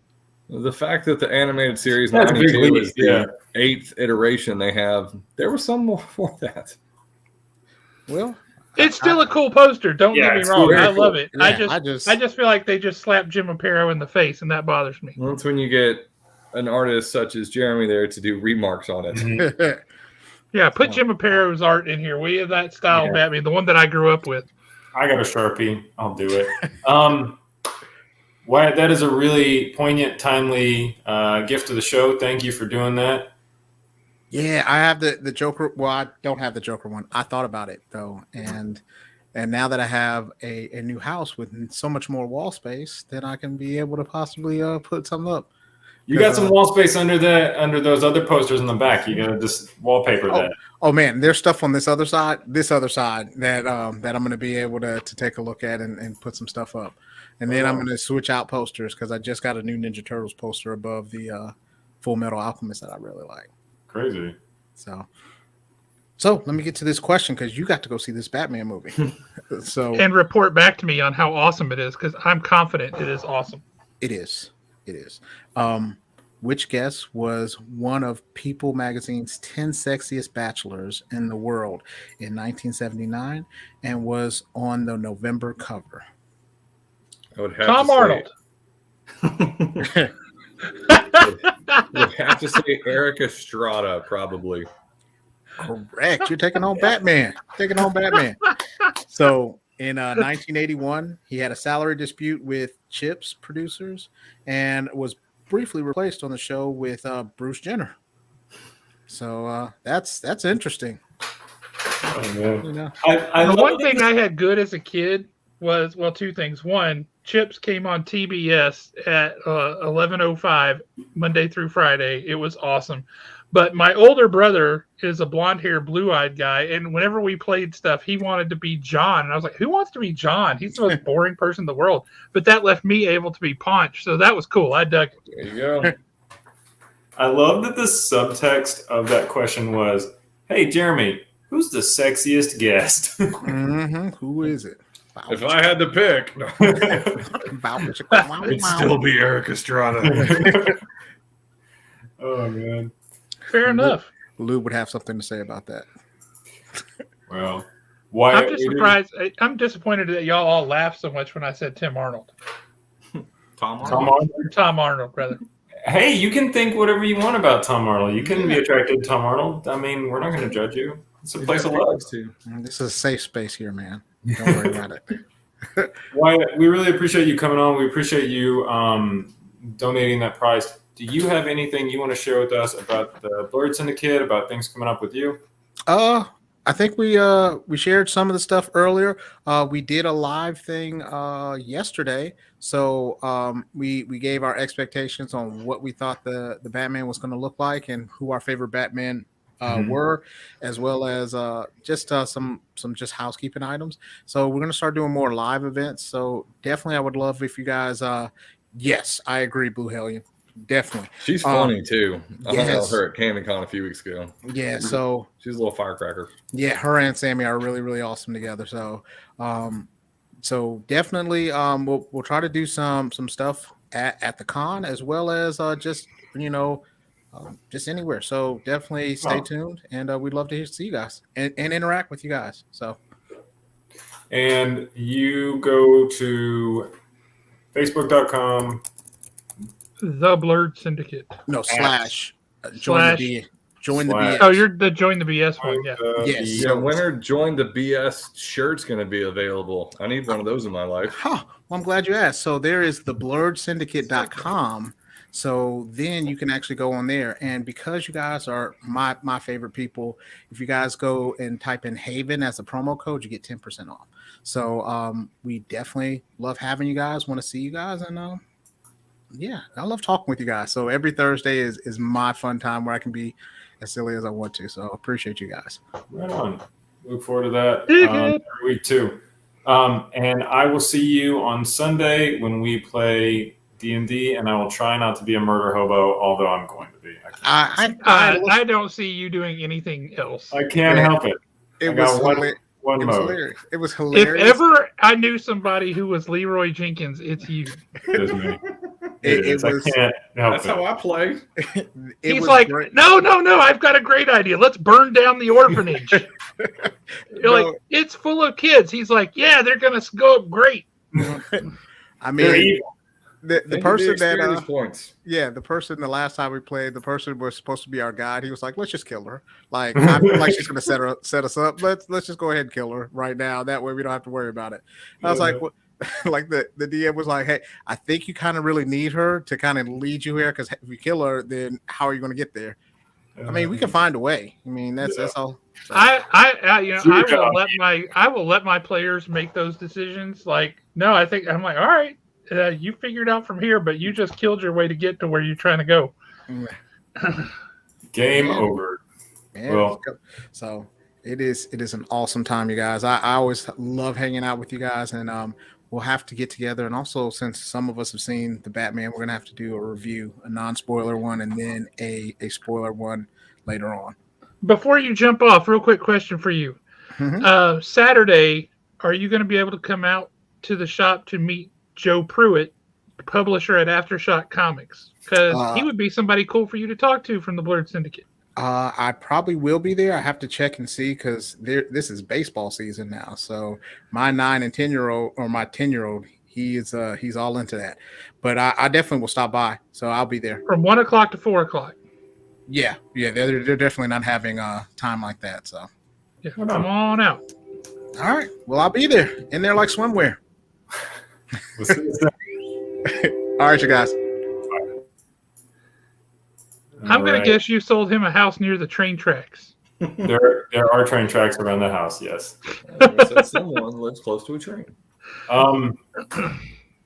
The fact that the animated series That's a big 92 leap, is the 8th iteration they have, there was some more for that. Well, It's still a cool poster. Don't Yeah, get me it's wrong. very I cool. love it. Yeah, I just feel like they just slapped Jim Aparo in the face, and that bothers me. Well, it's when you get an artist such as Jeremy there to do remarks on it. Mhm. Yeah, put Jim Aparo's art in here. We have that style Yeah. Batman, the one that I grew up with. I got a Sharpie. I'll do it. Wyatt, that is a really poignant, timely gift to the show. Thank you for doing that. Yeah, I have the Joker. Well, I don't have the Joker one. I thought about it though, and now that I have a new house with so much more wall space, then I can be able to possibly put something up. You got some wall space under those other posters in the back. You gotta just wallpaper that. Oh man, there's stuff on this other side that I'm going to be able to take a look at and put some stuff up, and then I'm going to switch out posters because I just got a new Ninja Turtles poster above the Full Metal Alchemist that I really like. Crazy. So let me get to this question because you got to go see this Batman movie. So And report back to me on how awesome it is, because I'm confident it is awesome. it is. Which guest was one of People magazine's 10 sexiest bachelors in the world in 1979 and was on the November cover? I would have Tom to say- Arnold. would have to say Eric Estrada, probably. Correct. You're taking on Batman. So in 1981, he had a salary dispute with Chips producers and was briefly replaced on the show with Bruce Jenner. So that's interesting. Oh, man. You know, I The love one that thing I had good as a kid was, well, two things. One, Chips came on TBS at 11:05 Monday through Friday. It was awesome. But my older brother is a blonde-haired, blue-eyed guy, and whenever we played stuff, he wanted to be John. And I was like, who wants to be John? He's the most boring person in the world. But that left me able to be Punch, so that was cool. I dug it. There you go. I love that the subtext of that question was, "Hey, Jeremy, who's the sexiest guest?" Who is it? If I had to pick, it'd still be Eric Estrada. Oh man. Fair enough. Lou would have something to say about that. Well, Wyatt, I'm just surprised. I'm disappointed that y'all all laughed so much when I said Tim Arnold. Tom Arnold. Tom Arnold. Or Tom Arnold, rather. Hey, you can think whatever you want about Tom Arnold. You can be attracted to Tom Arnold. I mean, we're not going to judge you. It's a place of love. This is a safe space here, man. Don't worry about it. Wyatt, we really appreciate you coming on. We appreciate you donating that prize. Do you have anything you want to share with us about the Blurred Syndicate, about things coming up with you? I think we shared some of the stuff earlier. We did a live thing yesterday, so we gave our expectations on what we thought the Batman was going to look like and who our favorite Batman were, as well as just some just housekeeping items. So we're going to start doing more live events. So definitely, I would love if you guys. Yes, I agree, Blue Hellion. Definitely. She's funny too. I hung out yes. with her at CandyCon a few weeks ago. Yeah, so She's a little firecracker. yeah, her and Sammy are really, really awesome together. So so definitely we'll try to do some stuff at the con as well as just just anywhere. So definitely stay tuned, and we'd love to see you guys and interact with you guys. So And you go to facebook.com. The Blurred Syndicate. no slash Slash. join the Slash. BS. Oh, you're the Join the BS one. Yeah. Yes. Yeah, winner join the BS shirt's going to be available. I need one of those in my life. Huh. Well, I'm glad you asked. So there is the blurredsyndicate.com. So then you can actually go on there. And because you guys are my favorite people, if you guys go and type in Haven as a promo code, you get 10% off. So we definitely love having you guys, want to see you guys. And yeah, I love talking with you guys. So every Thursday is my fun time where I can be as silly as I want to. So I appreciate you guys. Right on. Look forward to that Dig every it. week too. And I will see you on Sunday when we play D&D, and I will try not to be a murder hobo, although I'm going to be. I don't see you doing anything else. I can't help it. It I was got hilarious. one It was mode. hilarious. It was If hilarious. ever I knew somebody who was Leroy Jenkins, it's you. It is me. It is. was- I can't help That's it. how I play. It He's was like, great. no, I've got a great idea. Let's burn down the orphanage. You're like, it's full of kids. He's like, yeah, they're going to go up great. I They're mean, evil. the person experience that points. the person the last time we played, the person was supposed to be our guide. He was like, let's just kill her. Like, I feel like she's going to set us up. Let's just go ahead and kill her right now. That way we don't have to worry about it. I was like, what? Like the DM was like, hey, I think you kind of really need her to kind of lead you here, because if you kill her, then how are you going to get there? I mean, we can find a way. I mean, that's all. So. I will let my players make those decisions. Like, no, I'm like, all right, you figured out from here, but you just killed your way to get to where you're trying to go. Game over. Man, Well, so it is an awesome time, you guys. I always love hanging out with you guys, and we'll have to get together. And also, since some of us have seen the Batman, we're gonna have to do a review, a non-spoiler one, and then a spoiler one later on. Before you jump off, real quick question for you. Mhm. Saturday, are you going to be able to come out to the shop to meet Joe Pruitt, publisher at Aftershock Comics? Because he would be somebody cool for you to talk to from the Blurred Syndicate. I probably will be there. I have to check and see, because this is baseball season now. So my 9 and 10-year-old, or my 10-year-old, he's all into that. But I definitely will stop by. So I'll be there From 1 o'clock to 4 o'clock. Yeah. They're definitely not having time like that. So Yeah, come on out. all right. Well, I'll be there in there like swimwear. we'll see you soon. All right, you guys. I'm going All to guess you sold him a house near the train tracks. There are train tracks around the house. Yes. Someone lives close to a train.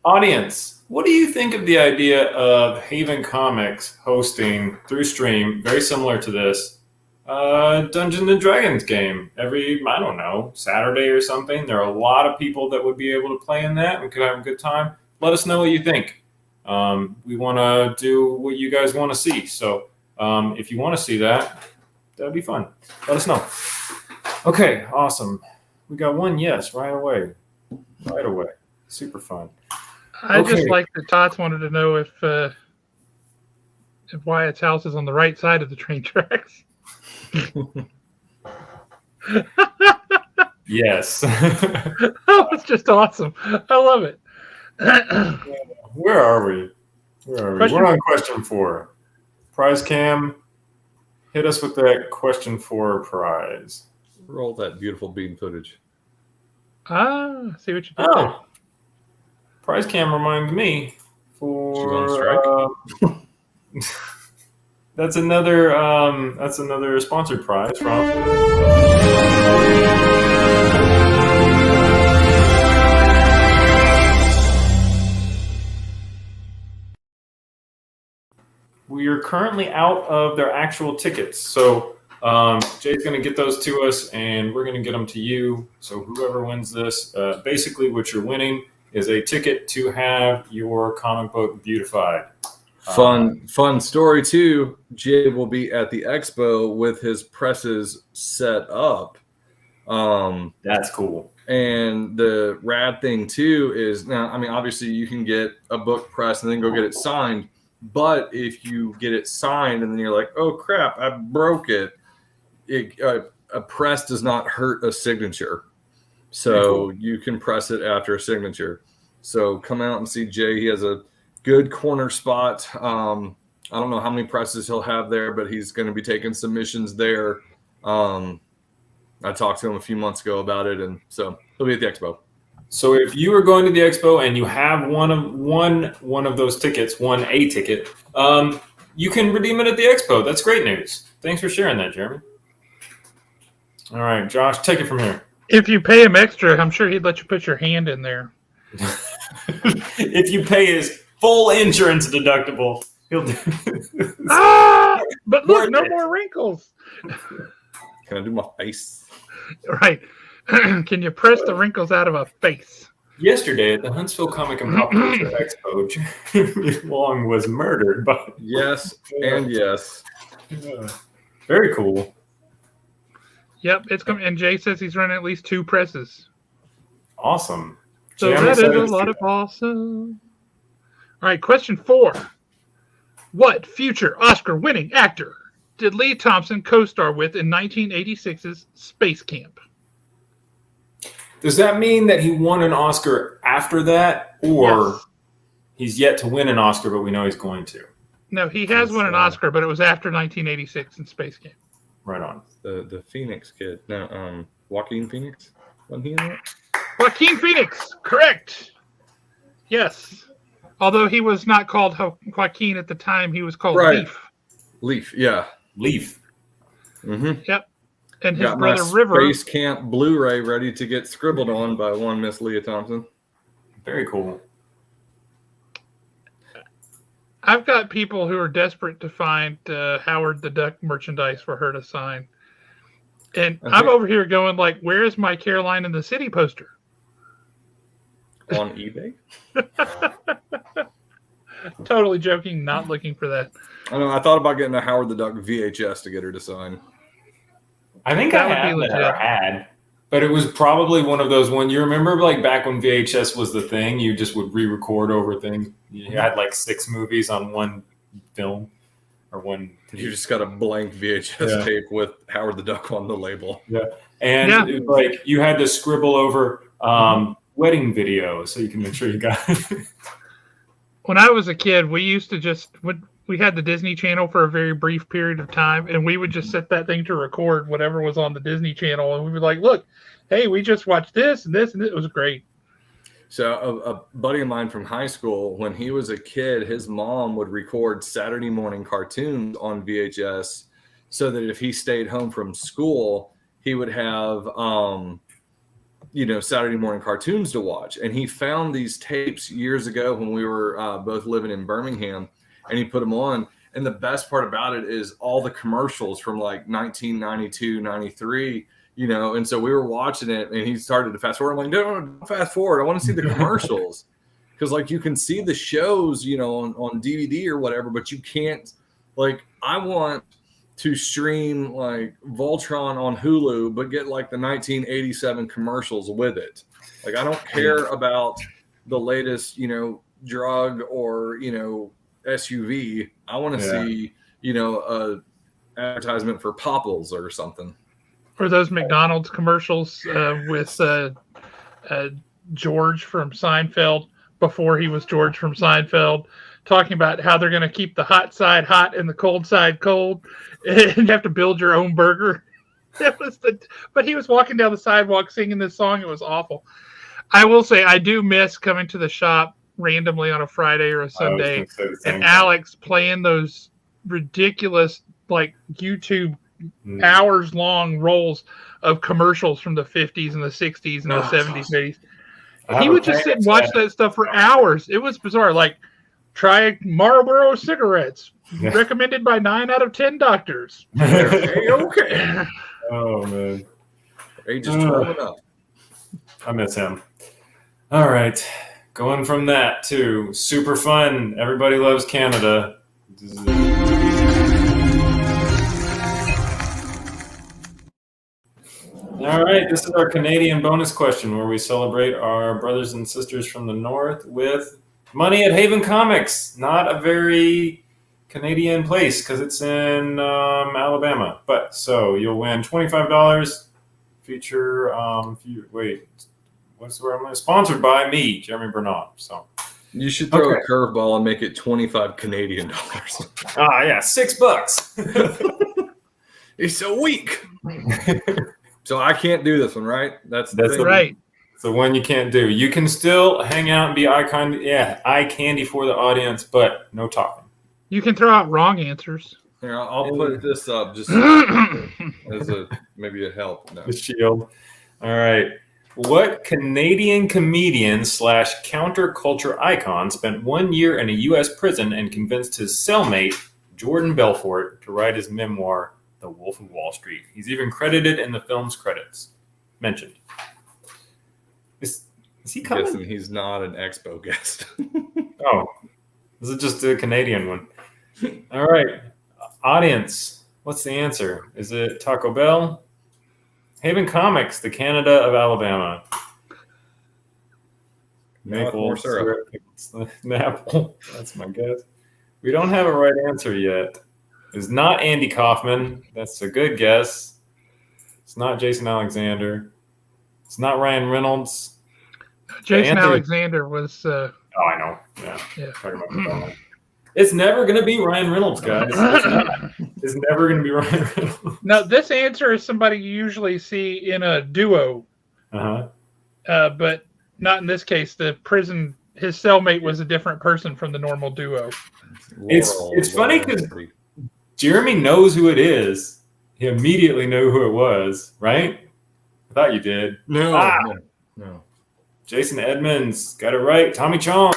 Audience, what do you think of the idea of Haven Comics hosting through stream, very similar to this, Dungeons and Dragons game every, I don't know, Saturday or something? There are a lot of people that would be able to play in that. We could have a good time. Let us know what you think. We want to do what you guys want to see. So if you want to see that, that'd be fun. Let us know. Okay, awesome. We got one yes right away. Right away. Super fun. I Okay. just like that Tots wanted to know if Wyatt's house is on the right side of the train tracks. Yes. Oh, it's just awesome. I love it. Where are we? Question We're on question 4. Prize cam. Hit us with that question 4 prize. Roll that beautiful bean footage. See what you did there. Oh. Prize cam reminds me for She's on strike? that's another sponsored prize from we are currently out of their actual tickets. So Jay's going to get those to us, and we're going to get them to you. So whoever wins this, basically what you're winning is a ticket to have your comic book beautified. Fun story too. Jay will be at the expo with his presses set up. That's cool. And the rad thing too is now, I mean, obviously you can get a book press and then go get it signed. But if you get it signed and then you're like, oh crap, I broke it, a press does not hurt a signature. So you can press it after a signature. So come out and see Jay. He has a good corner spot. I don't know how many presses he'll have there, but he's going to be taking submissions there. I talked to him a few months ago about it, and so he'll be at the expo. So if you are going to the expo and you have one of those tickets, a ticket, you can redeem it at the expo. That's great news. Thanks for sharing that, Jeremy. All right, Josh, take it from here. If you pay him extra, I'm sure he'd let you put your hand in there. If you pay his full insurance deductible, he'll do. But look, no more wrinkles. Can I do my face? Right. Can you press the wrinkles out of a face? Yesterday at the Huntsville Comic and Pop Culture Expo, Jeremy Long was murdered by. Yes, and yes. Very cool. Yep, it's coming. And Jay says he's running at least 2 presses. Awesome. So Jay, I'm that is excited a to see lot of that. awesome. All right, question 4. What future Oscar-winning actor did Lee Thompson co-star with in 1986's Space Camp? Does that mean that he won an Oscar after that, or Yes. he's yet to win an Oscar, but we know he's going to? No, he has won an Oscar, but it was after 1986 in Space Camp. Right on. The Phoenix kid. No, Joaquin Phoenix? Wasn't he in that? Joaquin Phoenix, correct. Yes. Although he was not called Joaquin at the time, he was called Right. Leaf. Leaf, yeah. Leaf. Mm-hmm. Yep. And his Got my brother River. Space Camp Blu-ray ready to get scribbled on by one Miss Leah Thompson. Very cool. I've got people who are desperate to find Howard the Duck merchandise for her to sign. And I'm over here going like, where is my Caroline in the City poster? On eBay? Totally joking, not looking for that. I know. I thought about getting a Howard the Duck VHS to get her to sign. I think That I would be have legit. that or had, but it was probably one of those when you remember like back when VHS was the thing, you just would re-record over things. You had like 6 movies on one film or one. You just got a blank VHS tape with Howard the Duck on the label. Yeah, and it was like you had to scribble over wedding videos so you can make sure you got it. When I was a kid, we used to we had the Disney Channel for a very brief period of time, and we would just set that thing to record whatever was on the Disney Channel, and we would like, look, hey, we just watched this and this, and it was great. So a buddy of mine from high school, when he was a kid, his mom would record Saturday morning cartoons on VHS so that if he stayed home from school, he would have, Saturday morning cartoons to watch. And he found these tapes years ago when we were both living in Birmingham, and he put them on. And the best part about it is all the commercials from like 1992, 93, and so we were watching it and he started to fast forward. I'm like, no, don't fast forward. I want to see the commercials. Because like you can see the shows, on DVD or whatever, but you can't, like, I want to stream like Voltron on Hulu, but get like the 1987 commercials with it. Like, I don't care about the latest, drug or, SUV. I want to see, a advertisement for Popples or something. Or those McDonald's commercials with George from Seinfeld before he was George from Seinfeld, talking about how they're going to keep the hot side hot and the cold side cold, and you have to build your own burger. But he was walking down the sidewalk singing this song. It was awful. I will say I do miss coming to the shop randomly on a Friday or a Sunday and Alex playing those ridiculous like YouTube hours long rolls of commercials from the 50s and the 60s and the 70s, 80s. He would just sit and watch that stuff for hours. It was bizarre. Like, try Marlboro cigarettes, recommended by 9 out of 10 doctors. Okay. Oh man, Age is 12 and up. I miss him. All right, going from that to super fun. Everybody loves Canada. All right, this is our Canadian bonus question where we celebrate our brothers and sisters from the North with money at Haven Comics. Not a very Canadian place because it's in Alabama. But so you'll win $25. Feature, what's the word? Sponsored by me, Jeremy Bernard. So you should throw a curveball and make it 25 Canadian dollars. $6. It's a week. So I can't do this one, right? That's right. It's the one you can't do. You can still hang out and be eye candy for the audience, but no talking. You can throw out wrong answers. Here, I'll put this up just as maybe a help. No. The shield. All right. What Canadian comedian / counterculture icon spent 1 year in a U.S. prison and convinced his cellmate, Jordan Belfort, to write his memoir, The Wolf of Wall Street? He's even credited in the film's credits. mentioned. Is he I'm coming? guessing he's not an expo guest. Oh, this is just a Canadian one. All right, audience, what's the answer? Is it Taco Bell? Haven Comics, the Canada of Alabama. Now with more syrup. Apple. That's my guess. We don't have a right answer yet. It's not Andy Kaufman. That's a good guess. It's not Jason Alexander. It's not Ryan Reynolds. Jason Alexander was. Oh, I know. Yeah. Talking about the phone. It's never going to be Ryan Reynolds, guys. It's never going to be Ryan Reynolds. No, this answer is somebody you usually see in a duo. But not in this case. His cellmate was a different person from the normal duo. It's funny because Jeremy knows who it is. He immediately knew who it was, right? I thought you did. No. Jason Edmonds got it right. Tommy Chong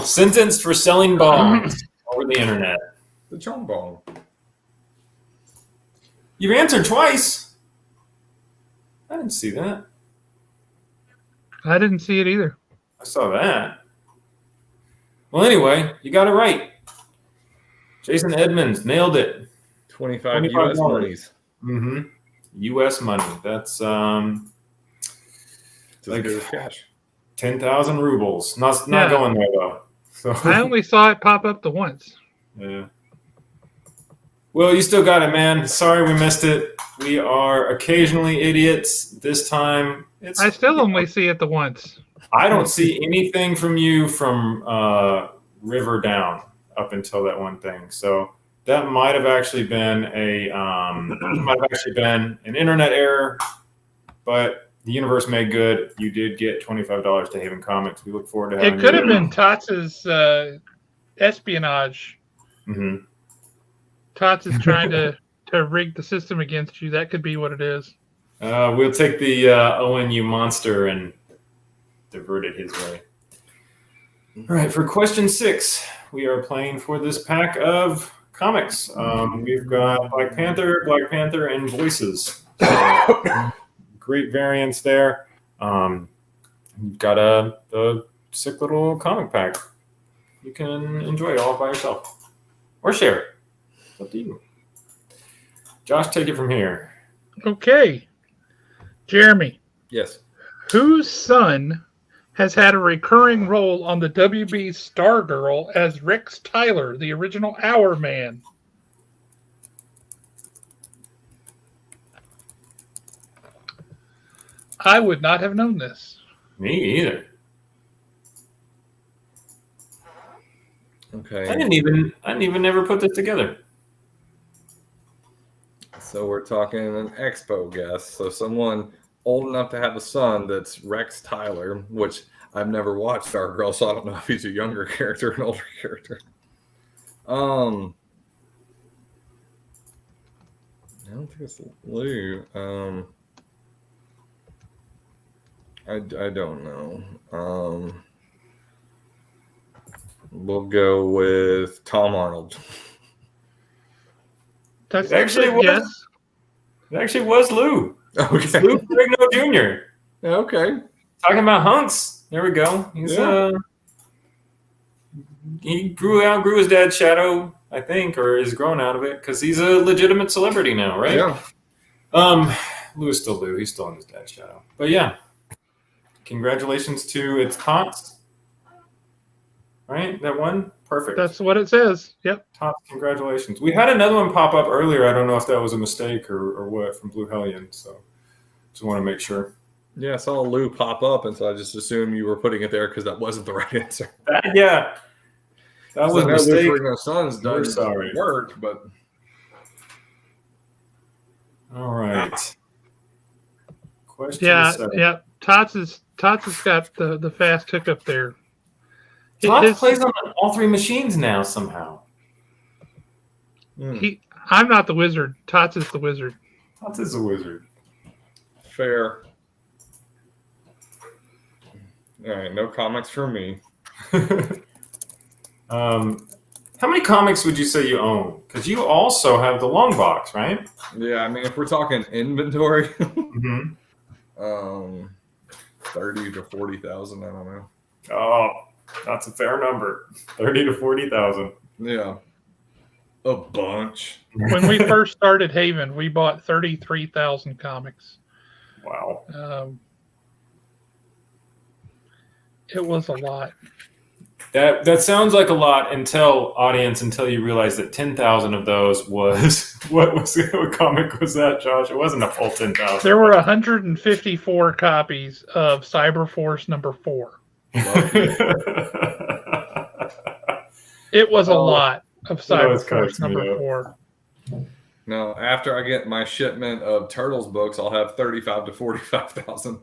sentenced for selling bombs over the internet. The Chong Bong. You've answered twice. I didn't see that. I didn't see it either. I saw that. Well, anyway, you got it right. Jason Edmonds nailed it. 25 U.S. monies. Mm-hmm. U.S. money. That's like cash. 10,000 rubles. Not going there though. So I only saw it pop up the once. Yeah. Well, you still got it, man. Sorry we missed it. We are occasionally idiots. This time, I still only see it the once. I don't see anything from you from River down up until that one thing. So that might have actually been an internet error, but the universe made good. You did get $25 to Haven Comics. We look forward to having it. Could have been Tots's espionage. Mm-hmm. Tots is trying to rig the system against you. That could be what it is. We'll take the ONU monster and divert it his way. All right, for question 6, we are playing for this pack of comics. We've got Black Panther, and Voices. Great variants there. You've got a sick little comic pack. You can enjoy it all by yourself. Or share it. It's up to you. Josh, take it from here. Okay. Jeremy. Yes. Whose son has had a recurring role on the WB Stargirl as Rex Tyler, the original Hour Man? I would not have known this. Me either. Okay. I didn't even ever put this together. So we're talking an expo guest. So someone old enough to have a son that's Rex Tyler, which I've never watched Stargirl, so I don't know if he's a younger character or an older character. I don't think it's Lou. I don't know. We'll go with Tom Arnold. That's It actually was Lou. Okay. It's Lou Ferrigno Jr. Okay. Talking about hunks. There we go. He outgrew his dad's shadow, I think, or is grown out of it because he's a legitimate celebrity now, right? Yeah. Lou is still Lou. He's still in his dad's shadow. But yeah, congratulations to its Tots. Right? That one? Perfect. That's what it says. Yep. Tots, congratulations. We had another one pop up earlier. I don't know if that was a mistake or what from Blue Hellion. So just want to make sure. Yeah, I saw Lou pop up, and so I just assumed you were putting it there because that wasn't the right answer. That was a mistake. Lou Son's done sorry. work, but all right. Question 7. Yeah. Tots has got the fast hookup there. Tots plays on all 3 machines now somehow. I'm not the wizard. Tots is the wizard. Tots is a wizard. Fair. All right, no comics for me. How many comics would you say you own? Because you also have the long box, right? Yeah, I mean, if we're talking inventory, Mm-hmm. 30 to 40,000. I don't know. Oh, that's a fair number. 30 to 40,000. Yeah, a bunch. When we first started Haven, we bought 33,000 comics. Wow. It was a lot. That sounds like a lot until you realize that 10,000 of those was what comic was that, Josh? It wasn't a full 10,000. There were 154 copies of Cyberforce #4. It was a lot of Cyberforce #4. Now, after I get my shipment of Turtles books, I'll have 35 to 45,000.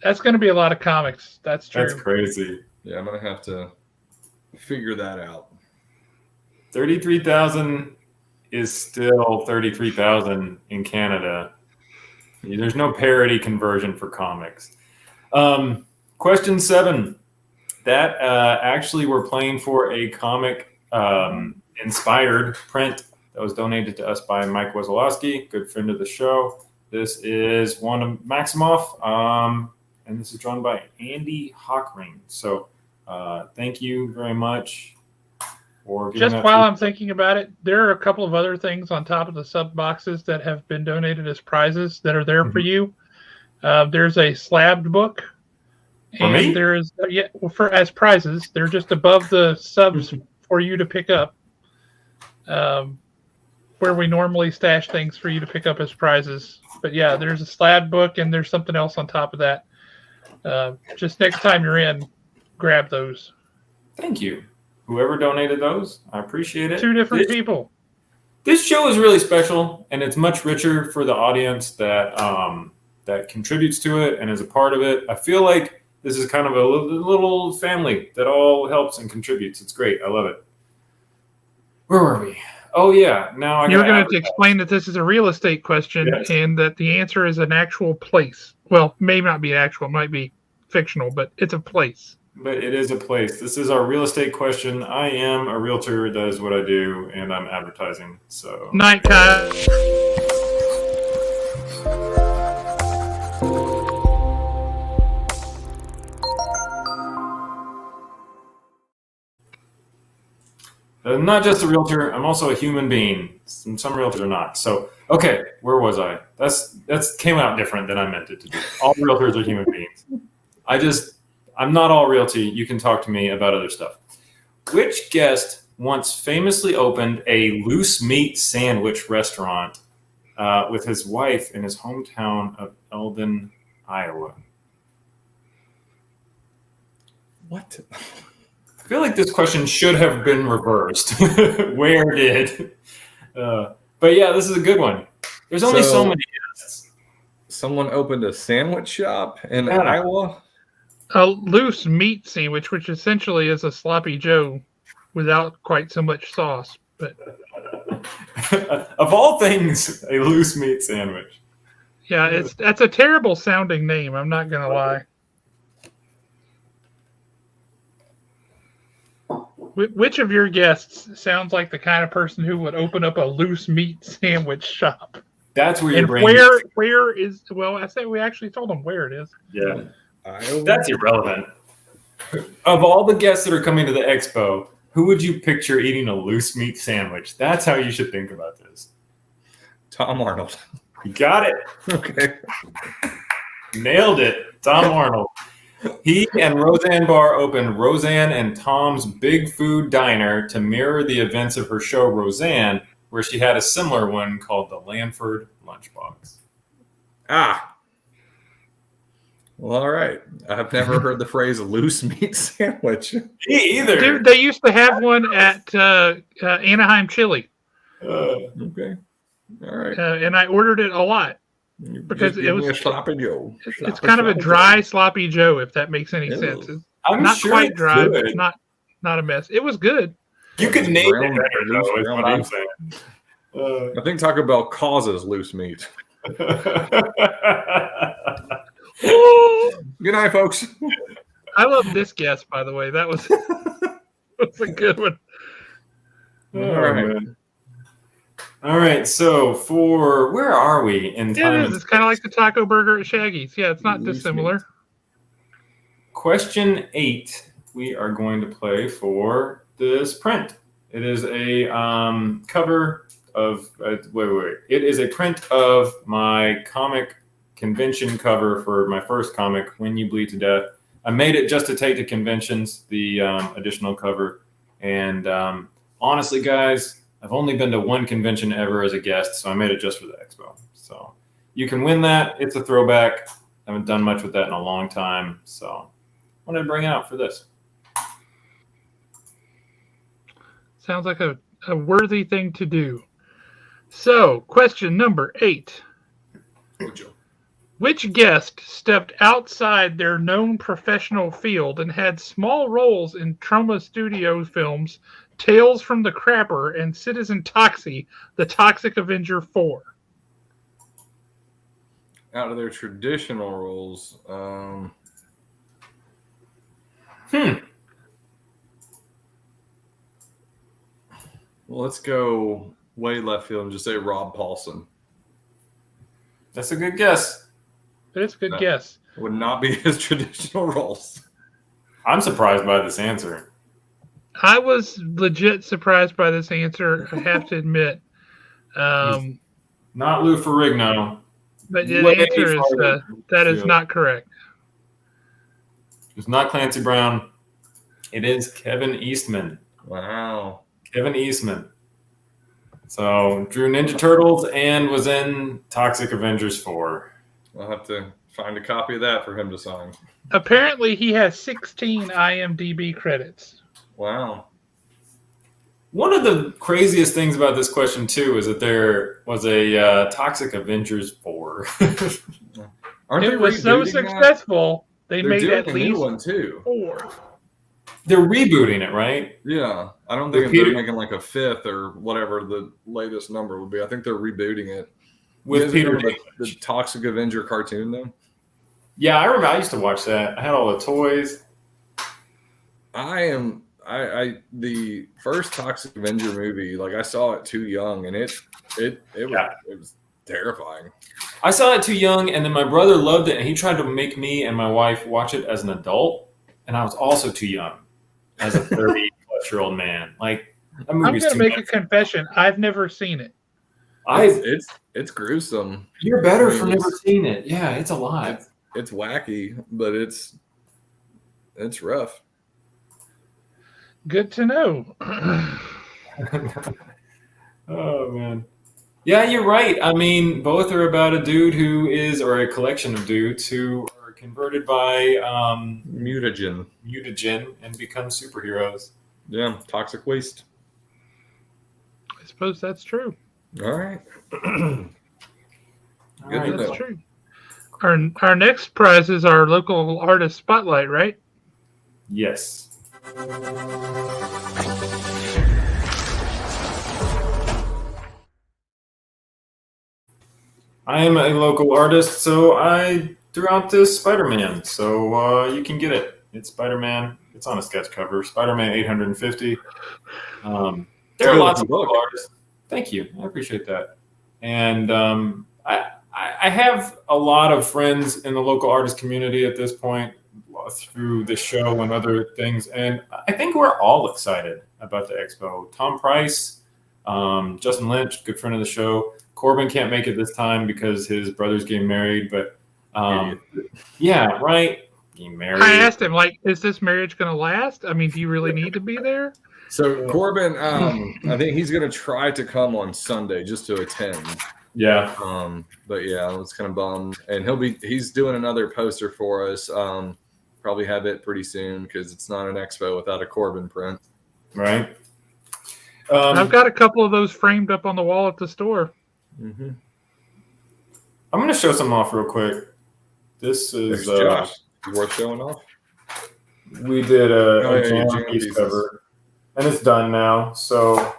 That's going to be a lot of comics. That's true. That's crazy. Yeah, I'm going to have to figure that out. 33,000 is still 33,000 in Canada. There's no parity conversion for comics. Question 7. That actually we're playing for a comic inspired print that was donated to us by Mike Wazalowski, good friend of the show. This is one of Maximoff. And this is drawn by Andy Hockring. So thank you very much for giving Just while I'm thinking about it, there are a couple of other things on top of the sub boxes that have been donated as prizes that are there for you. There's a slabbed book. For me? There is as prizes. They're just above the subs for you to pick up. Where we normally stash things for you to pick up as prizes. But yeah, there's a slabbed book and there's something else on top of that. Just next time you're in, grab those. Thank you. Whoever donated those, I appreciate it. 2 different people. This show is really special, and it's much richer for the audience that that contributes to it and is a part of it. I feel like this is kind of a little family that all helps and contributes. It's great. I love it. Where were we? Oh, yeah. Now You're going to have to explain that this is a real estate question and that the answer is an actual place. Well, may not be actual. It might be fictional, but it's a place. But it is a place. This is our real estate question. I am a realtor. That is what I do, and I'm advertising. So Night, Kyle. Not just a realtor. I'm also a human being. Some realtors are not. So, okay, where was I? That's came out different than I meant it to do. All realtors are human beings. I'm not all realty. You can talk to me about other stuff. Which guest once famously opened a loose meat sandwich restaurant with his wife in his hometown of Eldon, Iowa? What? I feel like this question should have been reversed. Where did? But yeah, this is a good one. There's only so many guests. Someone opened a sandwich shop in Iowa? A loose meat sandwich, which essentially is a sloppy Joe without quite so much sauce. But of all things, a loose meat sandwich. Yeah, that's a terrible sounding name. I'm not gonna lie. Which of your guests sounds like the kind of person who would open up a loose meat sandwich shop? That's where your brain where is? Well, I said we actually told them where it is. Yeah, that's irrelevant. Of all the guests that are coming to the expo, who would you picture eating a loose meat sandwich? That's how you should think about this. Tom Arnold. You got it. Okay. Nailed it. Tom Arnold. He and Roseanne Barr opened Roseanne and Tom's Big Food Diner to mirror the events of her show Roseanne, where she had a similar one called the Lanford Lunchbox. Ah. Well, all right. I've never heard the phrase loose meat sandwich. Me either. Dude, they used to have one at Anaheim Chili. Okay. All right. And I ordered it a lot. Because it was a sloppy Joe. It's kind of a dry, sloppy Joe, if that makes any sense. It's not sure quite dry, good. but it's not a mess. It was good. You could name it better, though, is what I'm saying. I think Taco Bell causes loose meat. Good night, folks. I love this guess, by the way. That was, a good one. All right. All right, so for where are we in Yeah, time? it is. It's kind of like the taco burger at Shaggy's. Yeah, it's not dissimilar. Question 8. We are going to play for this print. It is a cover of wait. It is a print of my comic convention cover for my first comic, When You Bleed to Death. I made it just to take to conventions, the additional cover, and honestly, guys, I've only been to one convention ever as a guest, so I made it just for the expo. So you can win that. It's a throwback. I haven't done much with that in a long time, so I wanted to bring it out for this. Sounds like a worthy thing to do. So, question number 8. Which guest stepped outside their known professional field and had small roles in Troma Studios films Tales from the Crapper and Citizen Toxie, The Toxic Avenger 4? Out of their traditional roles, well, let's go way left field and just say Rob Paulson. That's a good guess. It's a good guess. Would not be his traditional roles. I'm surprised by this answer. I was legit surprised by this answer, I have to admit. Not Lou Ferrigno. But the answer is that is not correct. It's not Clancy Brown. It is Kevin Eastman. Wow. Kevin Eastman. So drew Ninja Turtles and was in Toxic Avengers 4. I'll have to find a copy of that for him to sign. Apparently, he has 16 IMDb credits. Wow. One of the craziest things about this question, too, is that there was a Toxic Avengers 4. Aren't it was so successful, they made at least new one, too. 4. They're rebooting it, right? Yeah. I don't think they're making like a 5th or whatever the latest number would be. I think they're rebooting it. With Peter the Toxic Avenger cartoon, though? Yeah, I remember I used to watch that. I had all the toys. The first Toxic Avenger movie, like I saw it too young, and it was terrifying. I saw it too young, and then my brother loved it, and he tried to make me and my wife watch it as an adult, and I was also too young as a 30-plus-year-old man. Like, that I'm movie's going to too make much. a confession. I've never seen it. It's gruesome. You're better for never seeing it. Yeah, it's a lot. It's wacky, but it's rough. Good to know. Oh, man. Yeah, you're right. I mean, both are about a dude or a collection of dudes who are converted by mutagen and become superheroes. Yeah, toxic waste. I suppose that's true. All right. That's true. Our next prize is our local artist spotlight, right? Yes. I am a local artist, so I threw out this Spider-Man. So you can get it. It's Spider-Man. It's on a sketch cover. Spider-Man 850. There are lots of local artists. Thank you. I appreciate that. And I have a lot of friends in the local artist community at this point through the show and other things. And I think we're all excited about the expo. Tom Price, Justin Lynch, good friend of the show. Corbin can't make it this time because his brother's getting married. But yeah, right? Getting married. I asked him, like, is this marriage going to last? I mean, do you really need to be there? So Corbin, I think he's going to try to come on Sunday just to attend. Yeah. But yeah, I was kind of bummed. And he's doing another poster for us. Probably have it pretty soon because it's not an expo without a Corbin print. Right. I've got a couple of those framed up on the wall at the store. Mm-hmm. I'm going to show some off real quick. This is Josh. Worth showing off. We did a Jam piece cover, and it's done now. So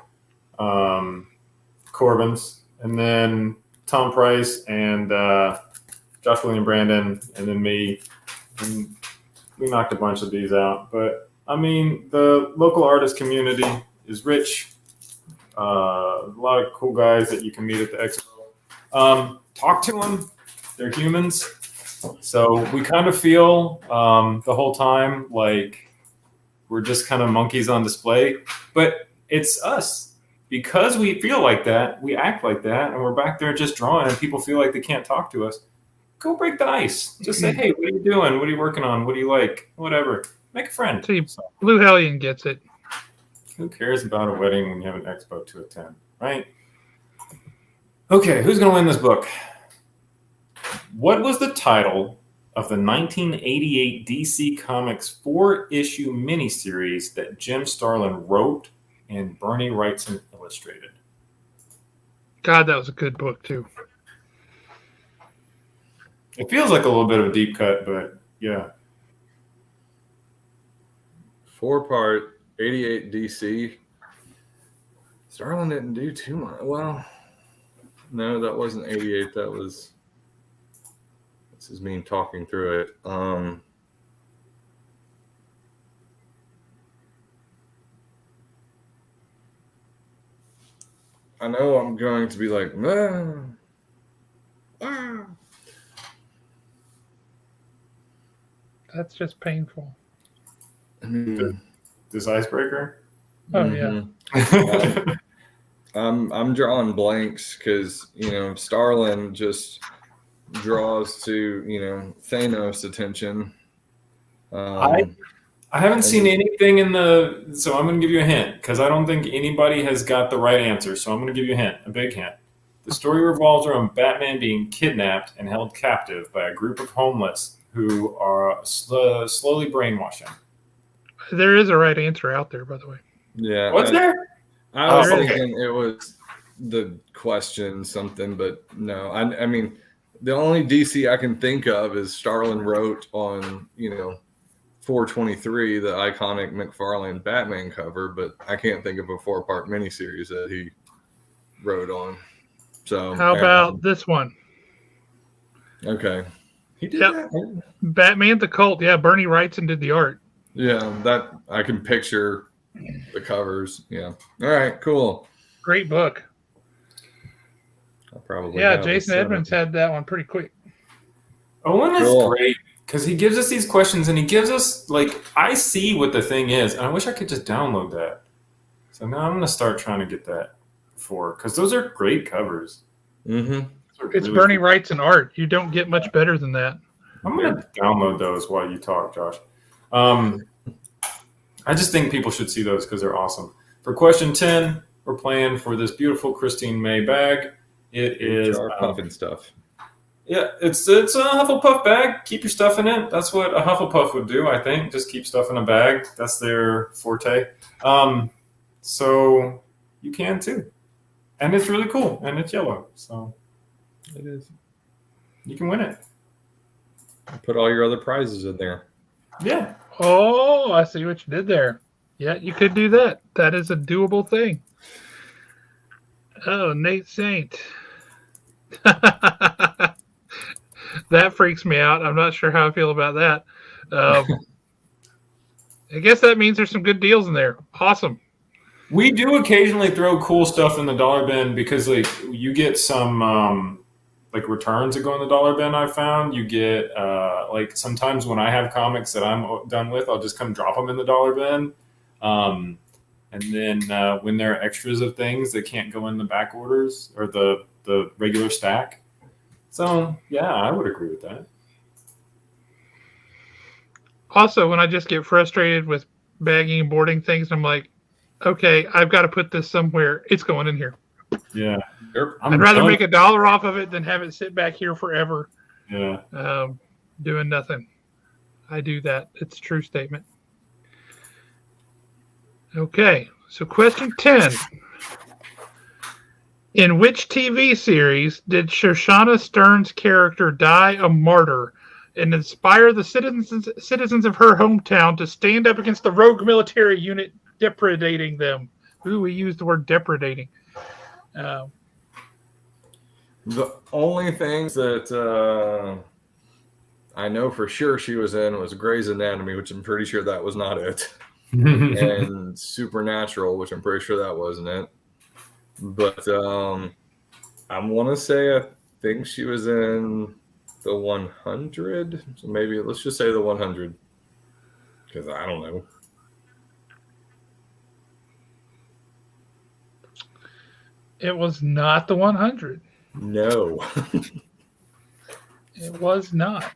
Corbin's, and then Tom Price and Josh William Brandon, and then me. And we knocked a bunch of these out. But I mean, the local artist community is rich. A lot of cool guys that you can meet at the expo. Talk to them. They're humans. So we kind of feel the whole time like we're just kind of monkeys on display. But it's us. Because we feel like that, we act like that, and we're back there just drawing, and people feel like they can't talk to us. Go break the ice. Just say, hey, what are you doing? What are you working on? What do you like? Whatever. Make a friend. See, Blue Hellion gets it. Who cares about a wedding when you have an expo to attend, right? Okay, who's going to win this book? What was the title of the 1988 DC Comics 4-issue miniseries that Jim Starlin wrote and Bernie Wrightson illustrated? God, that was a good book, too. It feels like a little bit of a deep cut, but yeah. 4-part, 88 DC. Starlin didn't do too much. Well, no, that wasn't 88. That was... This is me talking through it. I know I'm going to be like, That's just painful. This icebreaker? Oh, yeah. I'm drawing blanks because, Starlin just draws to, Thanos' attention. I haven't seen anything in the... So I'm going to give you a hint because I don't think anybody has got the right answer. So I'm going to give you a hint, a big hint. The story revolves around Batman being kidnapped and held captive by a group of homeless who are slowly brainwashing. There is a right answer out there, by the way. Yeah. What's there? I was okay. thinking it was the question something, but no. I mean, the only DC I can think of is Starlin wrote on, 423, the iconic McFarlane Batman cover, but I can't think of a 4-part miniseries that he wrote on. So how about this one? Okay. He did Yep. that. Batman the Cult. Yeah, Bernie Wrightson did the art. Yeah, that I can picture the covers. Yeah. All right, cool. Great book. I probably Yeah, have Jason it. Edmonds had that one pretty quick. Owen is Cool. great because he gives us these questions and he gives us, like, I see what the thing is, and I wish I could just download that. So now I'm going to start trying to get that because those are great covers. Mm-hmm. It's Bernie Wrightson art. You don't get much better than that. I'm going to download those while you talk, Josh. I just think people should see those because they're awesome. For question 10, we're playing for this beautiful Christine May bag. It is puffin stuff. Yeah, it's a Hufflepuff bag. Keep your stuff in it. That's what a Hufflepuff would do, I think. Just keep stuff in a bag. That's their forte. So you can too. And it's really cool. And it's yellow. So It is. you can win it. Put all your other prizes in there. Yeah. Oh, I see what you did there. Yeah, you could do that. That is a doable thing. Oh, Nate Saint. That freaks me out. I'm not sure how I feel about that. I guess that means there's some good deals in there. Awesome. We do occasionally throw cool stuff in the dollar bin because like you get some like returns that go in the dollar bin. I found you get like sometimes when I have comics that I'm done with, I'll just come drop them in the dollar bin. And then when there are extras of things that can't go in the back orders or the regular stack. So yeah, I would agree with that. Also, when I just get frustrated with bagging and boarding things, I'm like, okay, I've got to put this somewhere. It's going in here. Yeah. I'd rather make $1 off of it than have it sit back here forever. Yeah. Doing nothing. I do that. It's a true statement. Okay, so question 10. In which TV series did Shoshana Stern's character die a martyr and inspire the citizens of her hometown to stand up against the rogue military unit depredating them? Ooh, we used the word depredating. The only things that I know for sure she was in was Grey's Anatomy, which I'm pretty sure that was not it. And Supernatural, which I'm pretty sure that wasn't it. But I want to say I think she was in the 100. So maybe let's just say the 100 because I don't know. It was not the 100. No. It was not.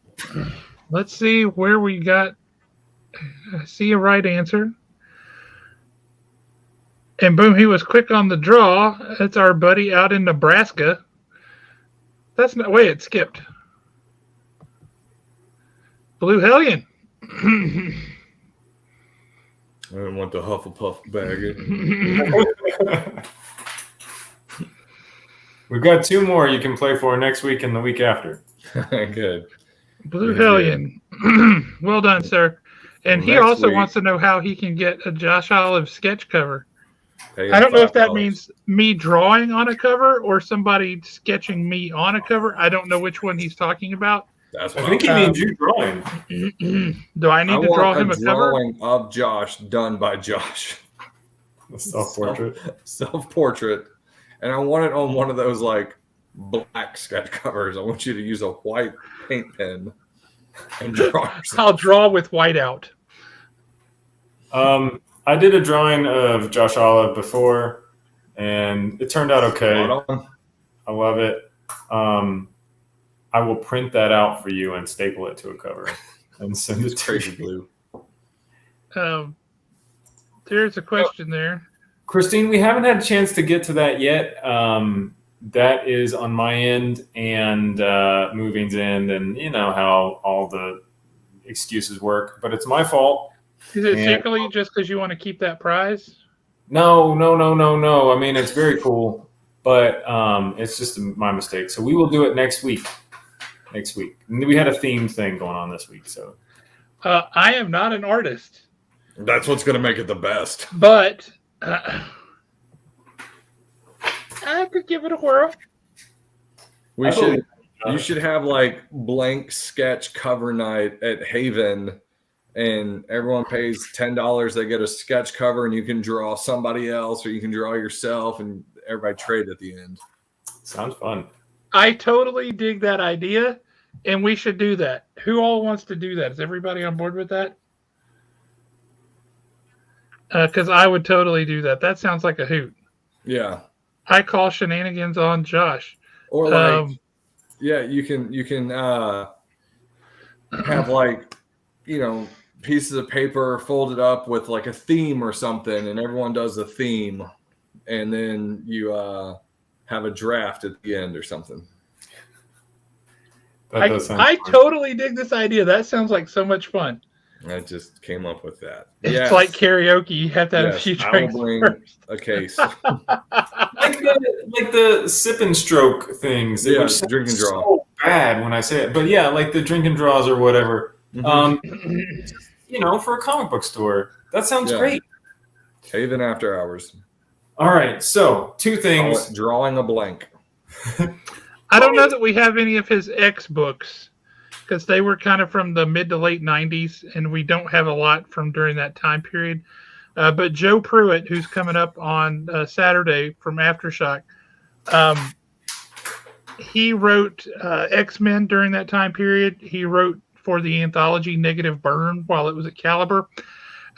Let's see where we got. I see a right answer. And boom, he was quick on the draw. That's our buddy out in Nebraska. That's not. Wait, it skipped. Blue Hellion. I didn't want the Hufflepuff bag. We've got 2 more you can play for next week and the week after. Good. Blue Hellion. Well done, sir. And he Next also week- wants to know how he can get a Josh Olive sketch cover. Pay I don't know if that $5. means me drawing on a cover or somebody sketching me on a cover. I don't know which one he's talking about. That's I what think he means you drawing. Do I need to draw him a cover? drawing of Josh done by Josh. The self-portrait. Self-portrait. And I want it on one of those like black sketch covers. I want you to use a white paint pen and draw yourself. I'll draw with whiteout. I did a drawing of Josh Olive before, and it turned out okay. Spot on. I love it. I will print that out for you and staple it to a cover and send it It's to crazy you. blue. There's a question there. Christine, we haven't had a chance to get to that yet. That is on my end and Moving's end, and you know how all the excuses work, but it's my fault. Is it And- secretly just because you want to keep that prize? No. I mean, it's very cool, but it's just my mistake. So we will do it next week. And we had a theme thing going on this week, so I am not an artist, That's what's going to make it the best. but I could give it a whirl. We I should. believe- You should have like blank sketch cover night at Haven, and everyone pays $10. They get a sketch cover, and you can draw somebody else, or you can draw yourself, and everybody trade at the end. Sounds fun. I totally dig that idea, and we should do that. Who all wants to do that? Is everybody on board with that? Because I would totally do that. That sounds like a hoot. Yeah, I call shenanigans on Josh. or like yeah, you can have like pieces of paper folded up with like a theme or something, and everyone does a theme, and then you have a draft at the end or something. That does sound I fun. totally dig this idea. That sounds like so much fun. I just came up with that. It's Yes. like karaoke. You have to have a Yes, few I will drinks bring first. a case. like the sip and stroke things. Yeah, which sound drink and draw. So bad when I say it, but yeah, like the drink and draws or whatever. Mhm. For a comic book store, that sounds Yeah. great. Haven After Hours. All right, so 2 Call things. it drawing a blank. I don't know that we have any of his X books because they were kind of from the mid to late 90s, and we don't have a lot from during that time period. But Joe Pruitt, who's coming up on Saturday from Aftershock, he wrote X-Men during that time period. He wrote for the anthology Negative Burn while it was at Caliber.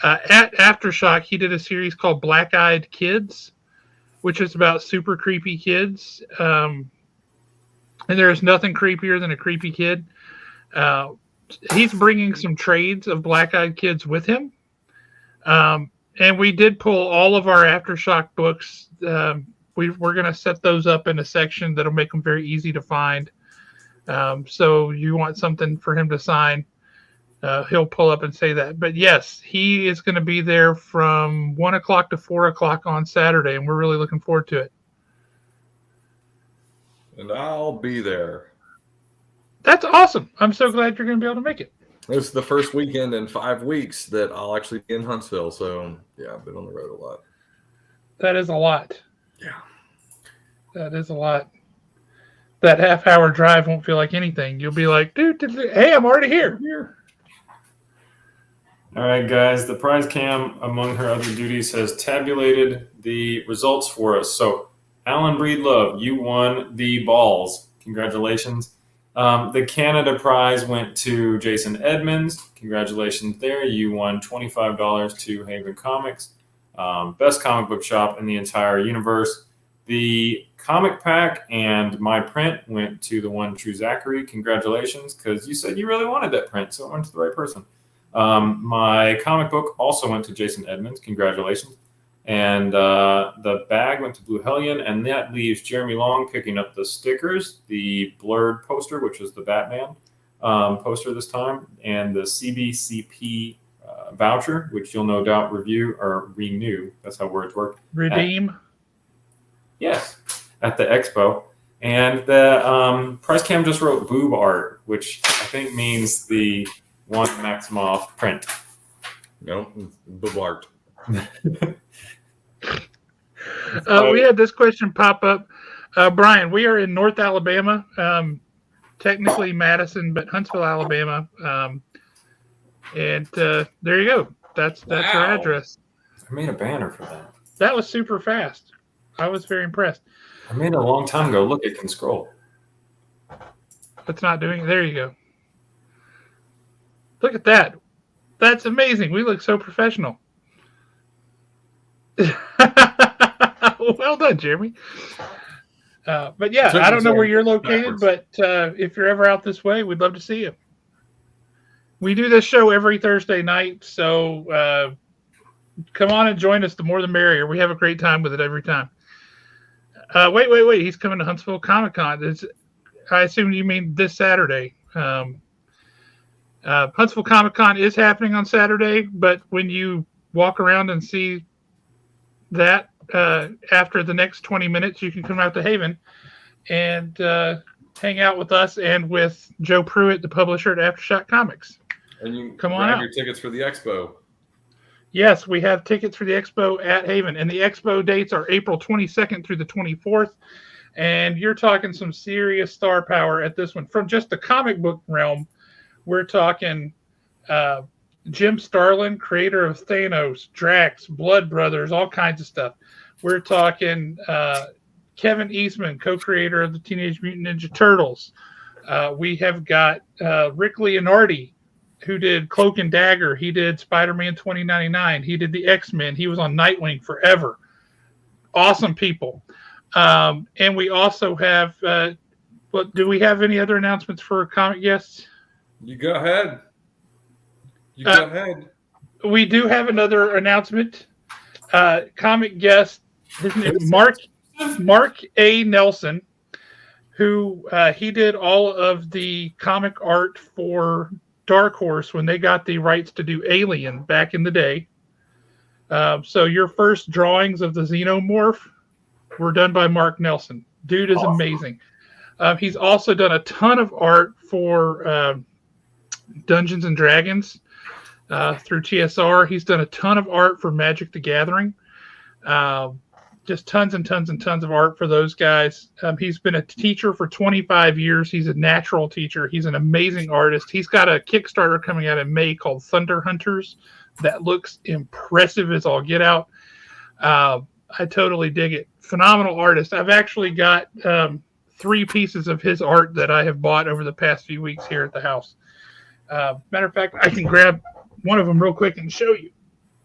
At Aftershock, he did a series called Black Eyed Kids, which is about super creepy kids. And there's nothing creepier than a creepy kid. He's bringing some trades of Black Eyed Kids with him. And we did pull all of our Aftershock books. We're going to set those up in a section that'll make them very easy to find. So you want something for him to sign, he'll pull up and say that. But yes, he is going to be there from 1 o'clock to 4 o'clock on Saturday, and we're really looking forward to it. And I'll be there. That's awesome. I'm so glad you're going to be able to make it. This is the first weekend in 5 weeks that I'll actually be in Huntsville. So, yeah, I've been on the road a lot. That is a lot. Yeah. That is a lot. That half-hour drive won't feel like anything. You'll be like, dude, hey, I'm already here. All right, guys, the prize cam, among her other duties, has tabulated the results for us. So Alan Breedlove, you won the balls. Congratulations. The Canada prize went to Jason Edmonds. Congratulations there. You won $25 to Haven Comics. Best comic book shop in the entire universe. The comic pack and my print went to the one true Zachary. Congratulations, because you said you really wanted that print, so it went to the right person. My comic book also went to Jason Edmonds. Congratulations. And the bag went to Blue Hellion, and that leaves Jeremy Long picking up the stickers, the blurred poster, which was the Batman poster this time, and the CBCP voucher, which you'll no doubt review or renew. That's how words work. Redeem. Yes, at the expo. And the Price Cam just wrote boob art, which I think means the one Maximoff print. No, boob art. We had this question pop up. Brian, we are in North Alabama, technically Madison, but Huntsville, Alabama. And there you go. That's our address. I made a banner for that. That was super fast. I was very impressed. I made it a long time ago. Look, it can scroll. It's not doing it. There you go. Look at that. That's amazing. We look so professional. Well done, Jeremy. But yeah, I don't know where you're located, but if you're ever out this way, we'd love to see you. We do this show every Thursday night, so come on and join us. The more the merrier. We have a great time with it every time. Wait. He's coming to Huntsville Comic Con. I assume you mean this Saturday. Huntsville Comic Con is happening on Saturday, but when you walk around and see that after the next 20 minutes, you can come out to Haven and hang out with us and with Joe Pruitt, the publisher at Aftershock Comics. And you come on grab out. Your tickets for the expo. Yes, we have tickets for the expo at Haven, and the expo dates are April 22nd through the 24th. And you're talking some serious star power at this one. From just the comic book realm, we're talking Jim Starlin, creator of Thanos, Drax, Blood Brothers, all kinds of stuff. We're talking Kevin Eastman, co-creator of the Teenage Mutant Ninja Turtles. We have got Rick Leonardi, who did Cloak and Dagger. He did Spider-Man 2099. He did the X-Men. He was on Nightwing forever. Awesome people. And we also have, do we have any other announcements for comic guests? You go ahead. Go ahead. We do have another announcement. Comic guest, his name is Mark A. Nelson, who he did all of the comic art for Dark Horse when they got the rights to do Alien back in the day. So your first drawings of the Xenomorph were done by Mark Nelson. Dude is amazing. He's also done a ton of art for Dungeons and Dragons through TSR. He's done a ton of art for Magic the Gathering. Just tons and tons and tons of art for those guys. He's been a teacher for 25 years. He's a natural teacher. He's an amazing artist. He's got a Kickstarter coming out in May called Thunder Hunters that looks impressive as all get out. I totally dig it. Phenomenal artist. I've actually got 3 pieces of his art that I have bought over the past few weeks here at the house. Matter of fact, I can grab one of them real quick and show you.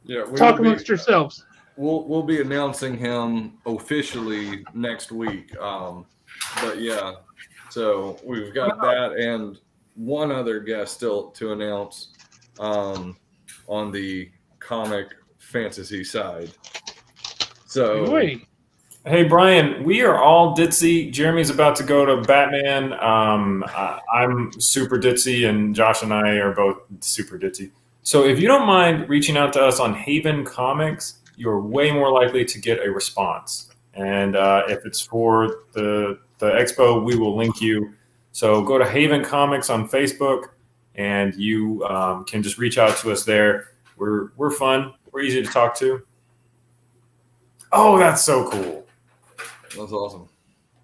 Yeah, talk amongst yourselves. We'll be announcing him officially next week. But yeah, so we've got that and one other guest still to announce on the comic fantasy side. So, hey Brian, we are all ditzy. Jeremy's about to go to Batman. I'm super ditzy, and Josh and I are both super ditzy. So if you don't mind reaching out to us on Haven Comics, you're way more likely to get a response. And if it's for the expo, we will link you. So go to Haven Comics on Facebook, and you can just reach out to us there. We're fun. We're easy to talk to. Oh, that's so cool. That's awesome.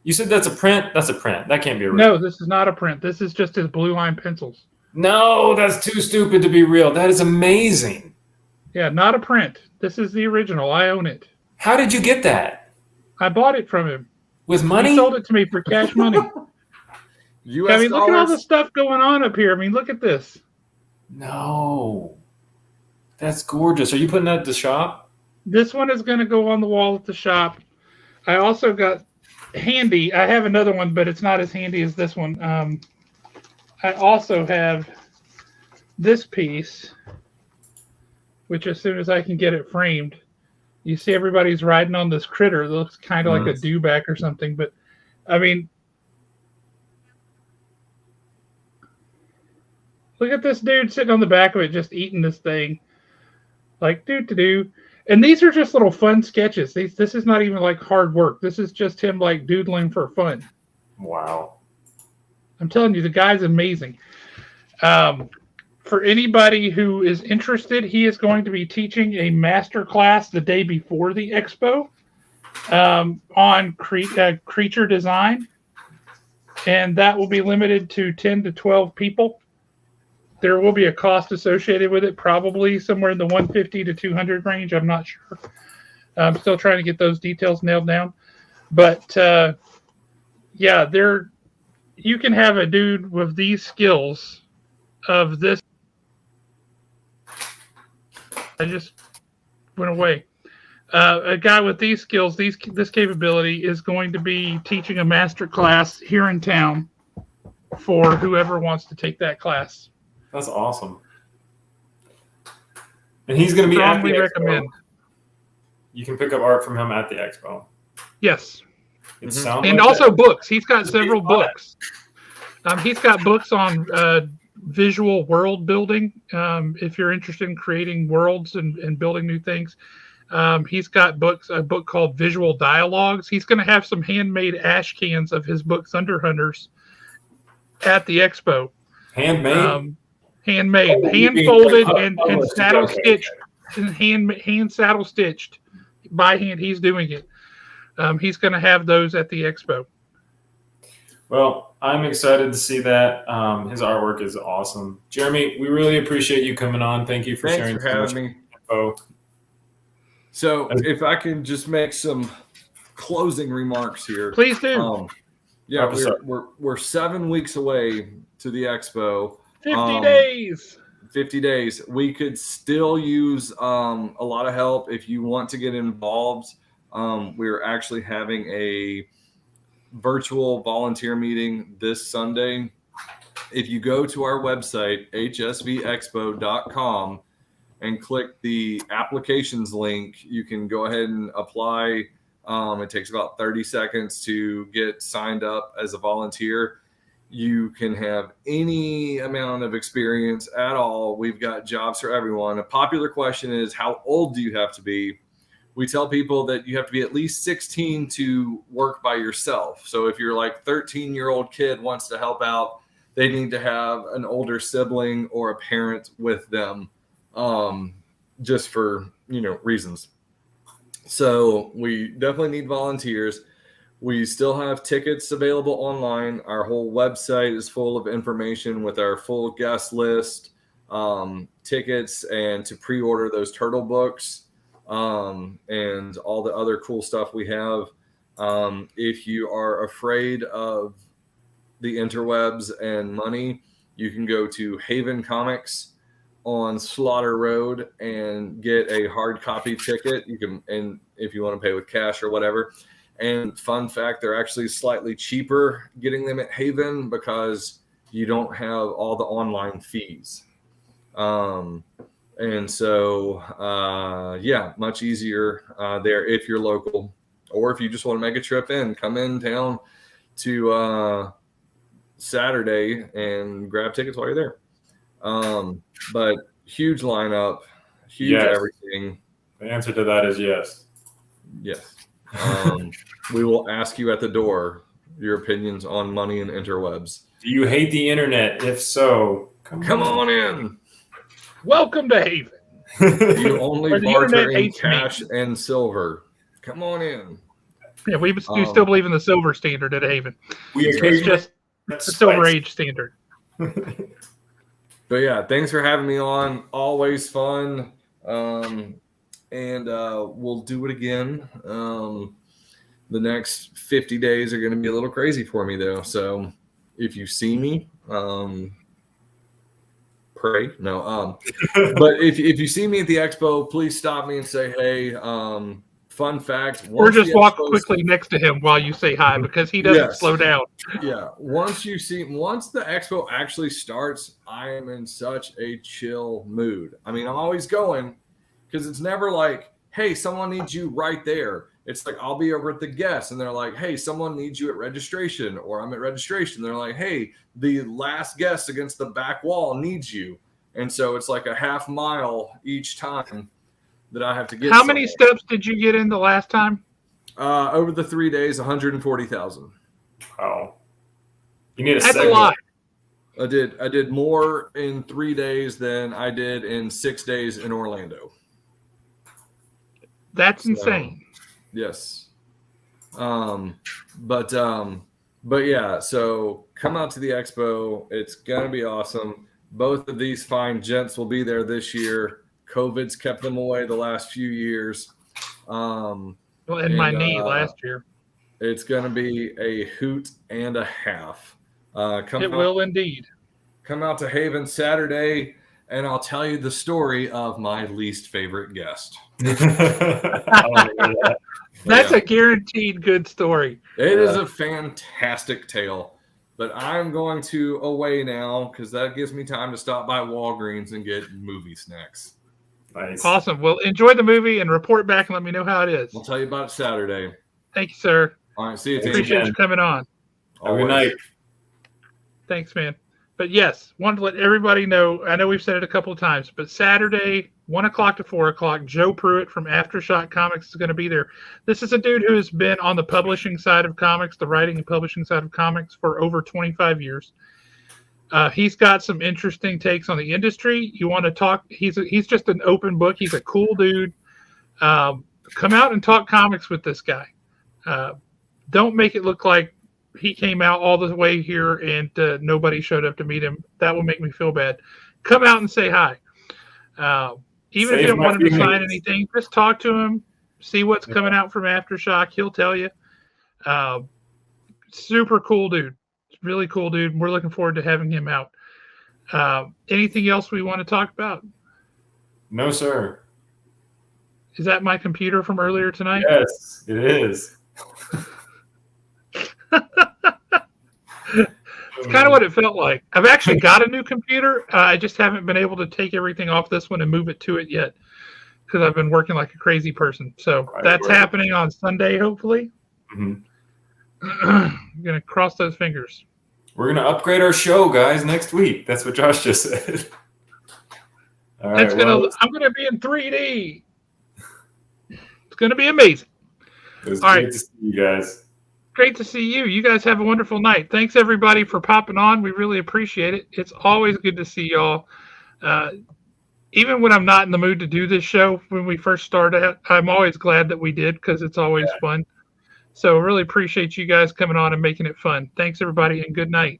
You said that's a print? That's a print. That can't be a real. No, this is not a print. This is just his blue line pencils. No, that's too stupid to be real. That is amazing. Yeah, not a print. This is the original. I own it. How did you get that? I bought it from him. With He money? sold it to me for cash money. U.S. I mean, look at all the dollars. stuff going on up here. I mean, look at this. No. That's gorgeous. Are you putting that at the shop? This one is going to go on the wall at the shop. I also got handy. I have another one, but it's not as handy as this one. I also have this piece, which as soon as I can get it framed, you see everybody's riding on this critter. It looks kind of like a dewback or something. But, I mean, look at this dude sitting on the back of it just eating this thing. Like, do. And these are just little fun sketches. This is not even like hard work. This is just him like doodling for fun. Wow. I'm telling you, the guy's amazing. For anybody who is interested, he is going to be teaching a master class the day before the expo on creature design. And that will be limited to 10 to 12 people. There will be a cost associated with it, probably somewhere in the 150 to 200 range. I'm not sure. I'm still trying to get those details nailed down. But, yeah, you can have a dude with these skills of this. I just went away. A guy with these skills, this capability is going to be teaching a master class here in town for whoever wants to take that class. That's awesome. And he's going to be at the Strongly expo. recommend. You can pick up art from him at the expo. Yes. It sounds And like also that. books. He's got It'd be several fun. books. He's got books on visual world building. If you're interested in creating worlds and building new things. He's got a book called Visual Dialogues. He's going to have some handmade ash cans of his book Thunder Hunters at the expo. Handmade? Handmade, Oh, you hand mean folded like and published. saddle Okay, stitched, and hand saddle stitched by hand. He's doing it. He's going to have those at the expo. Well, I'm excited to see that. His artwork is awesome. Jeremy, we really appreciate you coming on. Thank you for Thanks sharing for so much having me. info. So, if I can just make some closing remarks here. Please do. Yeah, Wrap us up. we're 7 weeks away to the expo. 50 days. 50 days. We could still use a lot of help if you want to get involved. We're actually having a virtual volunteer meeting this Sunday. If you go to our website, hsvexpo.com, and click the applications link, you can go ahead and apply. It takes about 30 seconds to get signed up as a volunteer. You can have any amount of experience at all. We've got jobs for everyone. A popular question is, how old do you have to be? We tell people that you have to be at least 16 to work by yourself. So if you're like 13-year-old kid wants to help out, they need to have an older sibling or a parent with them, just for, reasons. So we definitely need volunteers. We still have tickets available online. Our whole website is full of information with our full guest list, tickets, and to pre-order those turtle books, and all the other cool stuff we have. If you are afraid of the interwebs and money, you can go to Haven Comics on Slaughter Road and get a hard copy ticket. You can, and if you want to pay with cash or whatever. And fun fact, they're actually slightly cheaper getting them at Haven because you don't have all the online fees. And so, much easier there if you're local, or if you just want to make a trip in, come in town to Saturday and grab tickets while you're there. But huge lineup, huge everything. The answer to that is yes. Yes. We will ask you at the door your opinions on money and interwebs. Do you hate the internet? If so, come on in. Welcome to Haven. You only Or the barter internet in hates cash me. and silver. Come on in. Yeah, we do still believe in the silver standard at Haven. We It's occasionally just the Silver Age standard. But yeah, thanks for having me on. Always fun. And we'll do it again. The next 50 days are going to be a little crazy for me, though. So if you see me, pray. No. But if you see me at the expo, please stop me and say, hey, fun fact. Or just walk quickly next to him while you say hi, because he doesn't slow down. Yeah. Once the expo actually starts, I am in such a chill mood. I mean, I'm always going because it's never like, hey, someone needs you right there. It's like I'll be over at the guest and they're like, hey, someone needs you at registration, or I'm at registration. They're like, hey, the last guest against the back wall needs you. And so it's like a half mile each time that I have to get. How many steps did you get in the last time? Over the 3 days, 140,000. Wow. You need a That's a lot. I did more in 3 days than I did in 6 days in Orlando. That's insane. Yes. But yeah, so come out to the expo. It's going to be awesome. Both of these fine gents will be there this year. COVID's kept them away the last few years. Well, and my knee last year. It's going to be a hoot and a half. Will indeed. Come out to Haven Saturday, and I'll tell you the story of my least favorite guest. That's a guaranteed good story. It is a fantastic tale. But I'm going to away now because that gives me time to stop by Walgreens and get movie snacks. Nice. Awesome. Well, enjoy the movie and report back and let me know how it is. I'll tell you about it Saturday. Thank you, sir. All right. See you. Appreciate you coming on. Have a good night. Thanks, man. But yes, wanted to let everybody know, I know we've said it a couple of times, but Saturday, 1 o'clock to 4 o'clock, Joe Pruitt from Aftershock Comics is going to be there. This is a dude who has been on the publishing side of comics, the writing and publishing side of comics, for over 25 years. He's got some interesting takes on the industry. You want to talk, he's just an open book. He's a cool dude. Come out and talk comics with this guy. Don't make it look like he came out all the way here and nobody showed up to meet him. That will make me feel bad. Come out and say hi. Even if you don't want him to sign anything, just talk to him, see what's coming out from Aftershock. He'll tell you. Super cool dude. Really cool dude. We're looking forward to having him out. Anything else we want to talk about? No, sir. Is that my computer from earlier tonight? Yes, it is. It's kind of what it felt like. I've actually got a new computer. I just haven't been able to take everything off this one and move it to it yet because I've been working like a crazy person. So that's happening on Sunday, hopefully. Mm-hmm. I'm going to cross those fingers. We're going to upgrade our show, guys, next week. That's what Josh just said. All right, I'm going to be in 3D. It's going to be amazing. It was great to see you guys. Great to see you. You guys have a wonderful night. Thanks, everybody, for popping on. We really appreciate it. It's always good to see y'all. Even when I'm not in the mood to do this show, when we first started, I'm always glad that we did because it's always fun. So really appreciate you guys coming on and making it fun. Thanks, everybody, and good night.